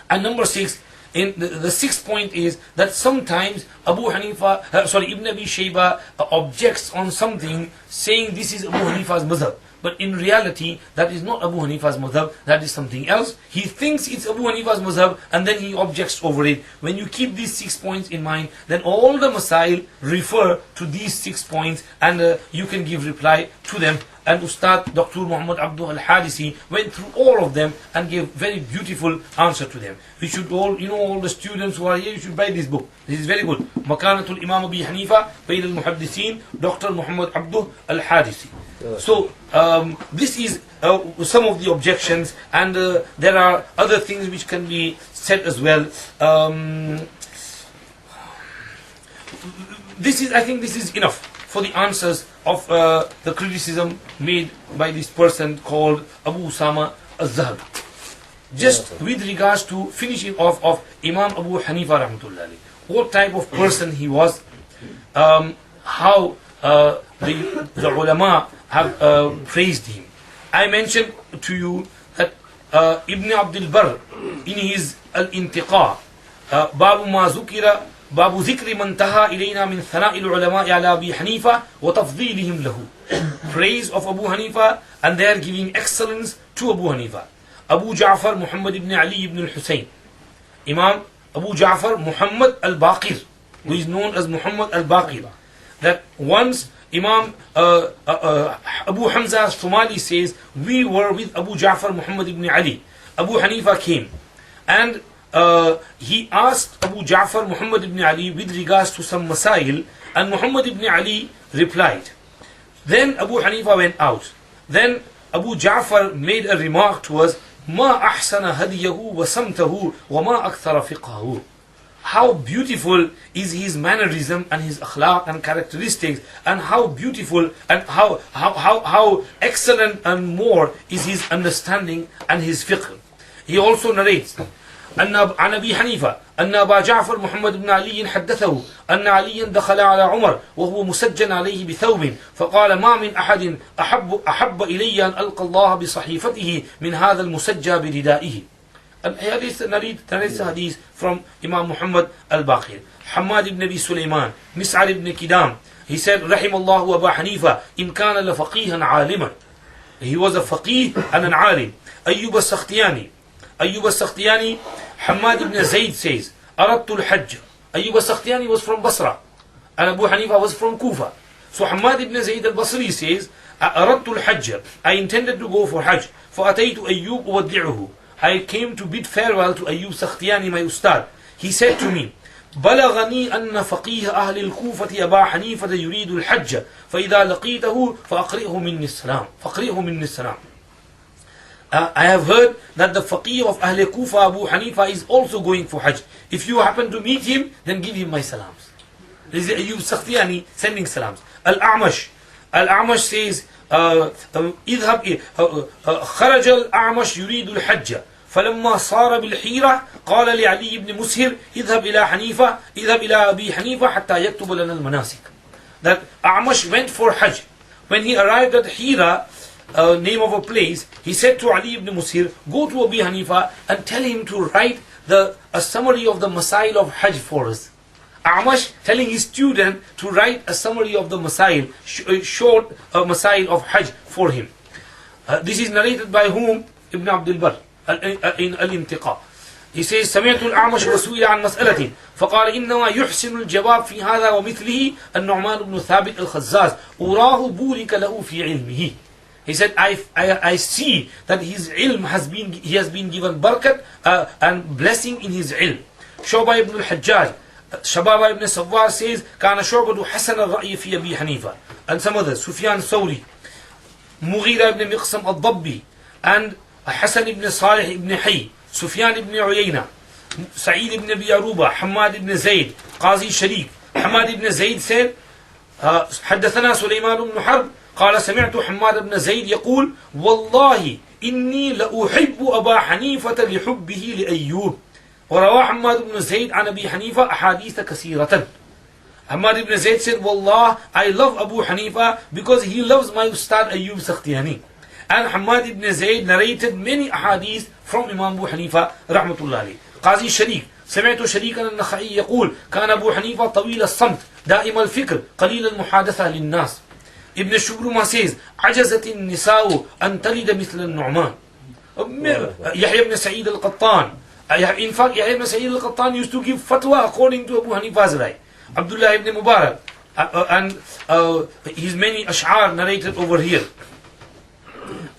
And number 6, in the 6th point is that sometimes Ibn Abi Shayba objects on something, saying this is Abu Hanifa's madhab. But in reality, that is not Abu Hanifa's madhab, that is something else. He thinks it's Abu Hanifa's madhab and then he objects over it. When you keep these 6 points in mind, then all the masail refer to these 6 points, and you can give reply to them. And Ustad Dr. Muhammad Abdul Hadisi went through all of them and gave very beautiful answer to them. We should all the students who are here, you should buy this book. This is very good. Makanatul Imam Abu Hanifa, Bayn al-Muhaddithin, Dr. Muhammad Abdul Hadisi. So this is some of the objections, and there are other things which can be said as well. I think this is enough for the answers of the criticism made by this person called Abu Usaama At-Thahabi. Just with regards to finishing off of Imam Abu Hanifa rahmatullahi, what type of person he was, how the ulama have praised him. I mentioned to you that Ibn Abdul Barr in his Al-Intiqa, Babu ma zukira Babu zikri man taha ilayna min thana'il ulama ala Abi Hanifa wa tafdhilihim lahu. Praise of Abu Hanifa and their giving excellence to Abu Hanifa. Abu Ja'far Muhammad ibn Ali ibn al-Husayn. Imam Abu Ja'far Muhammad al-Baqir, who is known as Muhammad al-Baqir. That once Imam Abu Hamza Somali says, we were with Abu Ja'far Muhammad ibn Ali. Abu Hanifa came and he asked Abu Ja'far Muhammad ibn Ali with regards to some masail, and Muhammad ibn Ali replied. Then Abu Hanifa went out. Then Abu Ja'far made a remark to us, Ma ahsana hadiyahu wa samtahu wa ma akthara fiqhahu. How beautiful is his mannerism and his akhlaq and characteristics, and how beautiful and how excellent and more is his understanding and his fiqh. He also narrates عن أبي حنيفة أن أبا جعفر محمد بن علي حدثه أن عليا دخل على عمر وهو مسجن عليه بثوب فقال ما من أحد أحب إلي أن ألقى الله بصحيفته من هذا المسجى بردائه. And hadith narrates hadith from Imam Muhammad al-Baqir. Hamad ibn Abi Sulaiman, Mis'ar ibn Kidam, he said, رحم الله أبا حنيفة إن كان لفقيها عالما. He was a faqih and an alim. أيوب السختياني, Hamad ibn Zayd says, أردت الحج. Ayyub al-Sakhtiyani was from Basra and Abu Hanifa was from Kufa. So Hamad ibn Zayd al-Basri says, أردت الحج. I intended to go for Hajj. فأتيت أيوب أودعه. I came to bid farewell to Ayyub Sakhtiyani, my ustad. He said to me, بلغني أن فقيه أهل الكوفة أبا حنيفة يريد الحج فإذا لقيته فأقرئه مني السلام. I have heard that the faqih of Ahl Kufa, Abu Hanifa, is also going for Hajj. If you happen to meet him, then give him my salams. This is Ayyub Sakhtiyani sending salams. Al-A'mash says, خرج الأعمش يريد الحج فلما صار بالحيرة قال لعلي بن مسهر اذهب إلى أبي حنيفة حتى يكتب لنا المناسك. That A'mash went for Hajj. When he arrived at Hira, name of a place, he said to Ali ibn Musir, go to Abu Hanifa and tell him to write a summary of the Masail of Hajj for us. A'mash telling his student to write a summary of the short Masail of Hajj for him. This is narrated by whom? Ibn Abdul Barr in Al-Intiqa. He says سمعت الأعمش وسئل عن مسألة فقال إنما يحسن الجواب في هذا ومثله النعمان بن ثابت الخزاز أراه بورك له في علمه. He said, I see that his ilm he has been given barakat and blessing in his ilm. Shu'bah ibn al-Hajjaj, Shababa ibn Sawwar says, كان شعبة حسن الرأي في أبي حنيفة. And some others, Sufyan Thawri, Mughira ibn Miqsam al-Dabbi, and Hassan ibn Salih ibn Hay, Sufyan ibn Uyayna, Sa'id ibn Abi Aruba, Hamad ibn Zayd, Qazi Sharik. Hamad ibn Zayd said, حدثنا سليمان بن حرب قال سمعت حماد بن زيد يقول والله إني لأحب أبا حنيفة لحبه لأيوب. وروى حماد بن زيد عن أبي حنيفة أحاديث كثيرة. Hamad ibn Zayd said, Wallah, I love Abu Hanifa because he loves my Ustad Ayyub Sakhtiyani. And Hamad ibn Zayd narrated many ahadith from Imam Abu Hanifa rahmatullah alayhi. Qazi Sharik, سمعت شريكا النخعي يقول كان أبو حنيفة طويل الصمت دائم الفكر قليل المحادثة للناس. Ibn Shubruma says عجزت النساء أن تلد مثل النعمان. Yahya ibn Sa'id al-Qattan, in fact Yahya ibn Sa'id al-Qattan used to give fatwa according to Abu Hanifa's right. Abdullah ibn Mubarak and his many ash'ar narrated over here.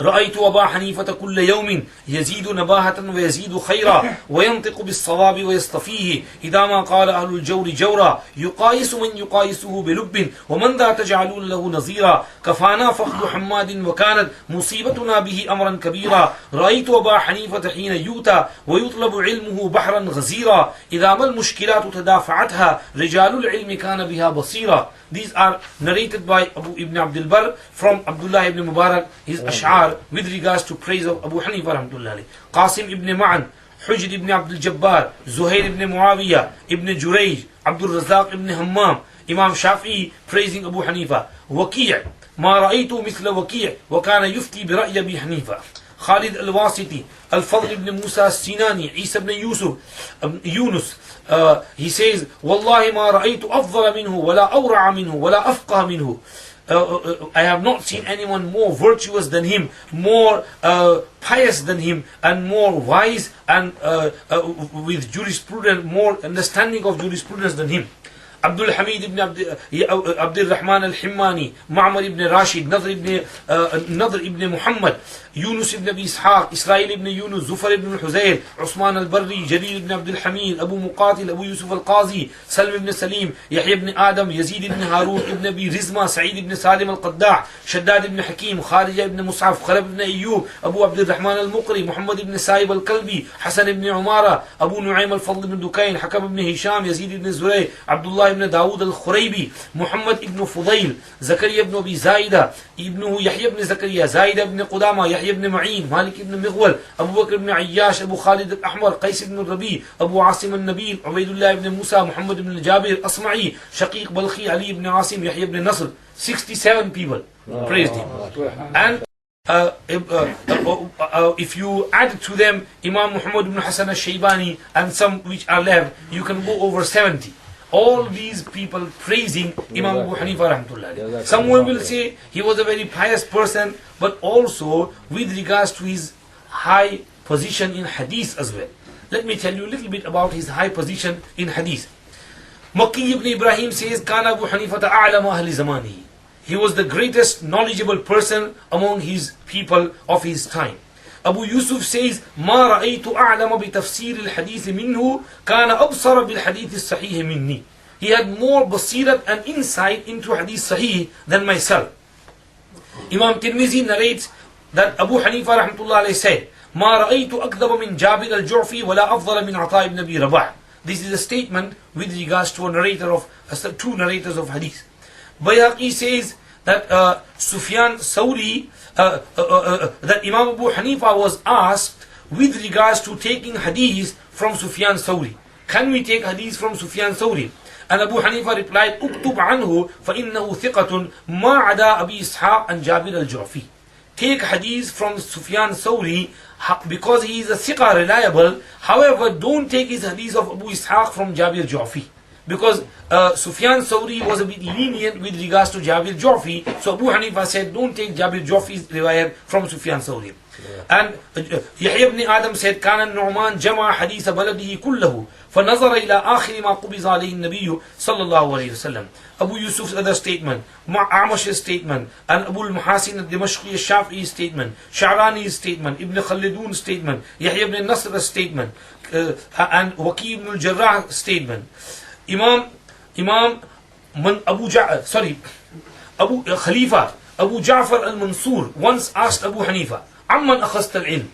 رأيت أبا حنيفة كل يوم يزيد نباهة ويزيد خيرا وينطق بالصواب ويصطفيه إذا ما قال أهل الجور جورا يقايس من يقايسه بلب ومن ذا تجعلون له نظيرا كفانا فخذ حماد وكانت مصيبتنا به أمرا كبيرا رأيت أبا حنيفة حين يؤتى ويطلب علمه بحرا غزيرا إذا ما المشكلات تدافعتها رجال العلم كان بها بصيرا. These are narrated by Abu Ibn Abdul Barr from Abdullah ibn Mubarak, his ash'ar with regards to praise of Abu Hanifa rahmatullah alayhi. Qasim ibn Ma'an, Hujr ibn Abdul Jabbar, Zuhair ibn Muawiyah, Ibn Jurayj, Abdul Razak ibn Hammam, Imam Shafi'i praising Abu Hanifa. Waqi' ما رأيت مثل وقيع وكان يفتي برأي أبي حنيفة. خالد الواسطي, الفضل ibn Musa السيناني, Isa ibn Yunus, he says والله ما رأيت أفضل منه ولا أورع منه ولا أفقه منه. I have not seen anyone more virtuous than him, more pious than him, and more wise and with jurisprudence, more understanding of jurisprudence than him. Abdul Hamid ibn Abdur Rahman al-Himmani, Ma'mar ibn Rashid, Nadr ibn Muhammad, Yunus ibn Abi Ishaq, Israel ibn Yunus, Zufar ibn Huzayr, Usman al-Barri, Jarir ibn Abdul Hamid, Abu Muqatil, Abu Yusuf al-Qazi, Salim ibn Salim, Yahya ibn Adam, Yazid ibn Harun, ibn Abi Rizma, Sa'id ibn Salim al-Qadda', Shaddad ibn Hakim, Kharija ibn Mus'af, Khalab ibn Ayyub, Abu Abdur Rahman al-Muqri, Muhammad ibn Sa'ib al-Kalbi, Hassan ibn Umara, Abu Nu'aym al-Fadl ibn Dukayn, Hakam ibn Hisham, Yazid ibn Zuray, Abdullah ibn Dawood al-Khuraybi, Muhammad ibn Fudayl, Zakaria ibn Abi Zaida, ibn Yahya ibn Zakaria, Zaida ibn Qudama, Yahya ibn Ma'in, Malik ibn Mughwal, Abu Bakr ibn Ayyash, Abu Khalid al-Ahmar, Qais ibn Rabi, Abu Asim al-Nabil, Ubaydullah ibn Musa, Muhammad ibn Jabir, Asma'i, Shaqiq Balkhi, Ali ibn Asim, Yahya ibn Nasr. 67 people praised him. And if you add to them Imam Muhammad ibn Hassan al-Shaybani and some which are left, you can go over 70. All these people praising Imam Abu Hanifa rahmatullah. Someone will say he was a very pious person, but also with regards to his high position in hadith as well. Let me tell you a little bit about his high position in hadith. Makki ibn Ibrahim says, Kana Abu Hanifa a'lam ahli zamanihi. He was the greatest knowledgeable person among his people of his time. Abu Yusuf says, ما رأيت أعلم بتفسير الحديث منه كان أبصر بالحديث الصحيح مني. He had more basirat and insight into hadith sahih than myself. Imam Tirmizi narrates that Abu Hanifa rahmatullah alayhi said, ما رأيت أكذب من جابر الجعفي ولا أفضل من عطاء بن أبي رباح. This is a statement with regards to a narrator of two narrators of hadith. Bayhaqi says that Sufyan Thawri, that Imam Abu Hanifa was asked with regards to taking hadith from Sufyan Thawri. Can we take hadith from Sufyan Thawri? And Abu Hanifa replied, اكتب عنه فإنه ثقة ما عدا أبي إسحاق عن جابر الجعفي. Take hadith from Sufyan Thawri because he is a thiqa, reliable. However, don't take his hadith of Abu Ishaq from Jabir Ju'fi. because Sufyan Thawri was a bit lenient with regards to Jabir Jofi. So Abu Hanifa said, don't take Jabir Jofi's riwayat from Sufyan Thawri. And Yahya ibn Adam said, كان النعمان جمع حديث بلده كله فنظر إلى آخر ما قبض عليه النبي صلى الله عليه وسلم. Abu Yusuf's other statement, Amash's statement, and Abu al-Muhasin al-Dimashqi al-Shafi'i's statement, Sha'rani's statement, Ibn Khaldun's statement, Yahya ibn Nasr's statement, and Waqi ibn al-Jarrah's statement. Khalifa Abu Ja'far al-Mansur once asked Abu Hanifa, Amman akhasta al-ilm?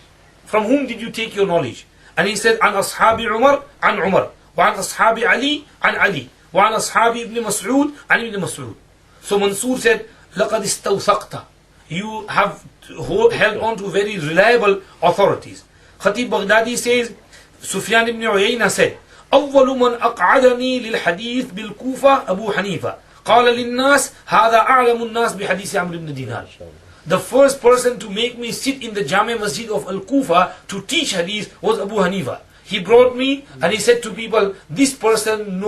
From whom did you take your knowledge? And he said, An ashabi Umar, an Umar, wa an ashabi Ali, an Ali, wa an ashabi ibn Mas'ud, an ibn Mas'ud. So Mansur said, Laqad istawthaqta. You have held on to very reliable authorities. Khatib Baghdadi says, Sufyan ibn Uyayna said, أول من أقعدني للحديث بالكوفة أبو حنيفة قال للناس هذا أعلم الناس بحديث عمرو بن دينار. The first person to make me sit in the Jami Masjid of Al-Kufa to teach hadith was Abu Hanifa. He brought me and he said to people, this person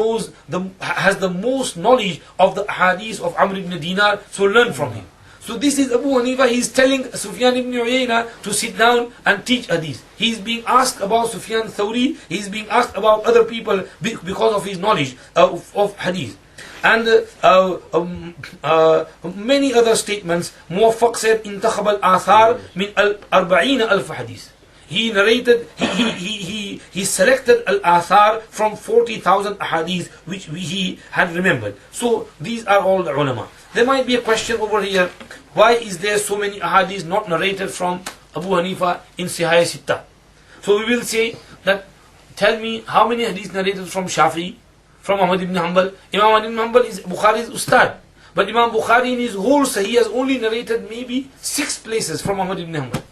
has the most knowledge of the hadith of Amr ibn Dinar, so learn from him. So this is Abu Hanifa. He is telling Sufyan ibn Uyayna to sit down and teach hadith. He is being asked about Sufyan Thawri. He is being asked about other people because of his knowledge of hadith. And many other statements. Muwaffaq said, Intakhab al-athar min al-arba'ina alf hadith. He narrated, he selected al-athar from 40,000 ahadith which he had remembered. So these are all the ulama. There might be a question over here, why is there so many ahadith not narrated from Abu Hanifa in Sihaya Sitta? So we will say that, tell me how many hadith narrated from Shafi'i, from Ahmad ibn Hanbal. Imam Ahmad ibn Hanbal is Bukhari's ustad. But Imam Bukhari in his whole Sahih has only narrated maybe 6 places from Ahmad ibn Hanbal.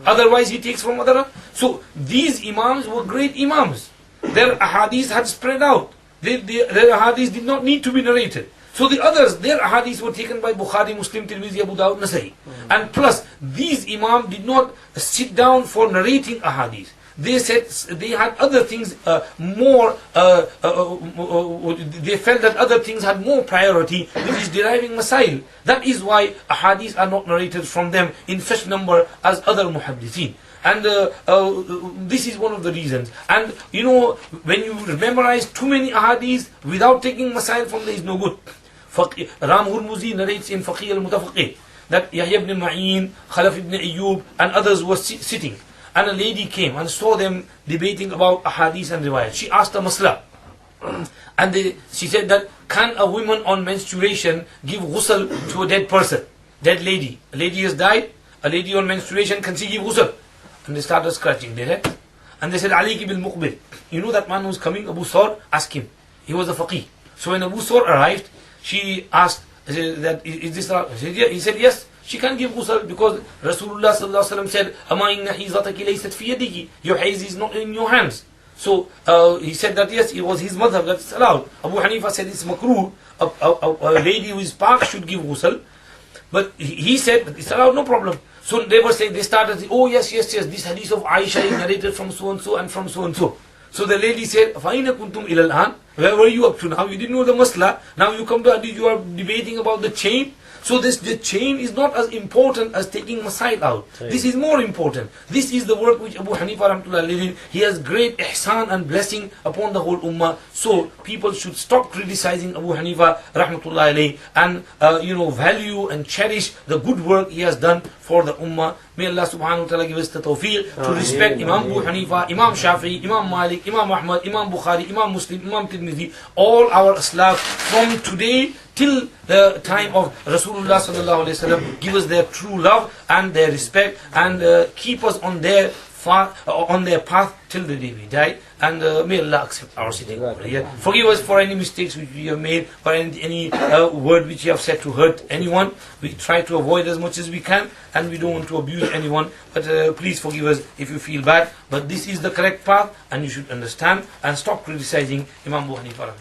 Otherwise he takes from other. So these imams were great imams. Their ahadith had spread out. Their ahadith did not need to be narrated. So the others, their ahadith were taken by Bukhari, Muslim, Tirmidhi, Abu Dawud, Nasai. And plus, these imams did not sit down for narrating ahadith. They said they had other things more, they felt that other things had more priority, which is deriving masail. That is why ahadith are not narrated from them in such number as other muhaddithin. And this is one of the reasons. And you know, when you memorize too many ahadith without taking masail from there is no good. Ram Hurmuzi narrates in Faqih al-Mutafaqih that Yahya ibn Ma'in, Khalaf ibn Ayyub and others were sitting. And a lady came and saw them debating about ahadith and riwayat. She asked a masla. And she said that, can a woman on menstruation give ghusl to a dead person? Dead lady. A lady has died. A lady on menstruation, can she give ghusl? And they started scratching their head. And they said, Aliki bil Muqbil. You know that man who's coming, Abu Thawr? Ask him. He was a faqih. So when Abu Thawr arrived, she asked, that, is this right? He said, yes. She can give ghusl because Rasulullah sallallahu alaihi wasallam said, "Ama inna hizataki laysat fi yadiki." Your haiz is not in your hands. So he said that yes, it was his madhab that it's allowed. Abu Hanifa said it's makruh. A lady who is park should give ghusl, but he said it's allowed, no problem. So they were saying, they started, oh yes, this hadith of Aisha is narrated from so and so and from so and so. So the lady said, "Faina kuntum ilal an?" Where were you up to now? You didn't know the masla. Now you come to hadith, you are debating about the chain. So the chain is not as important as taking masail out. This is more important. This is the work which Abu Hanifa rahmatullah alayhi, he has great ihsan and blessing upon the whole ummah. So people should stop criticizing Abu Hanifa rahmatullah alayhi and value and cherish the good work he has done for the ummah. May Allah subhanahu wa ta'ala give us the tawfiq to respect Imam Abu Hanifa, Imam Shafi'i, Imam Malik, Imam Ahmad, Imam Bukhari, Imam Muslim, Imam Tirmidhi, all our aslaf from today till the time of Rasulullah sallallahu alaihi wasallam. Give us their true love and their respect and keep us on their path till the day we die. And may Allah accept our sitting over here. Forgive us for any mistakes which we have made, or any word which we have said to hurt anyone. We try to avoid as much as we can, and we don't want to abuse anyone. But please forgive us if you feel bad. But this is the correct path, and you should understand and stop criticizing Imam Abu Hanifa.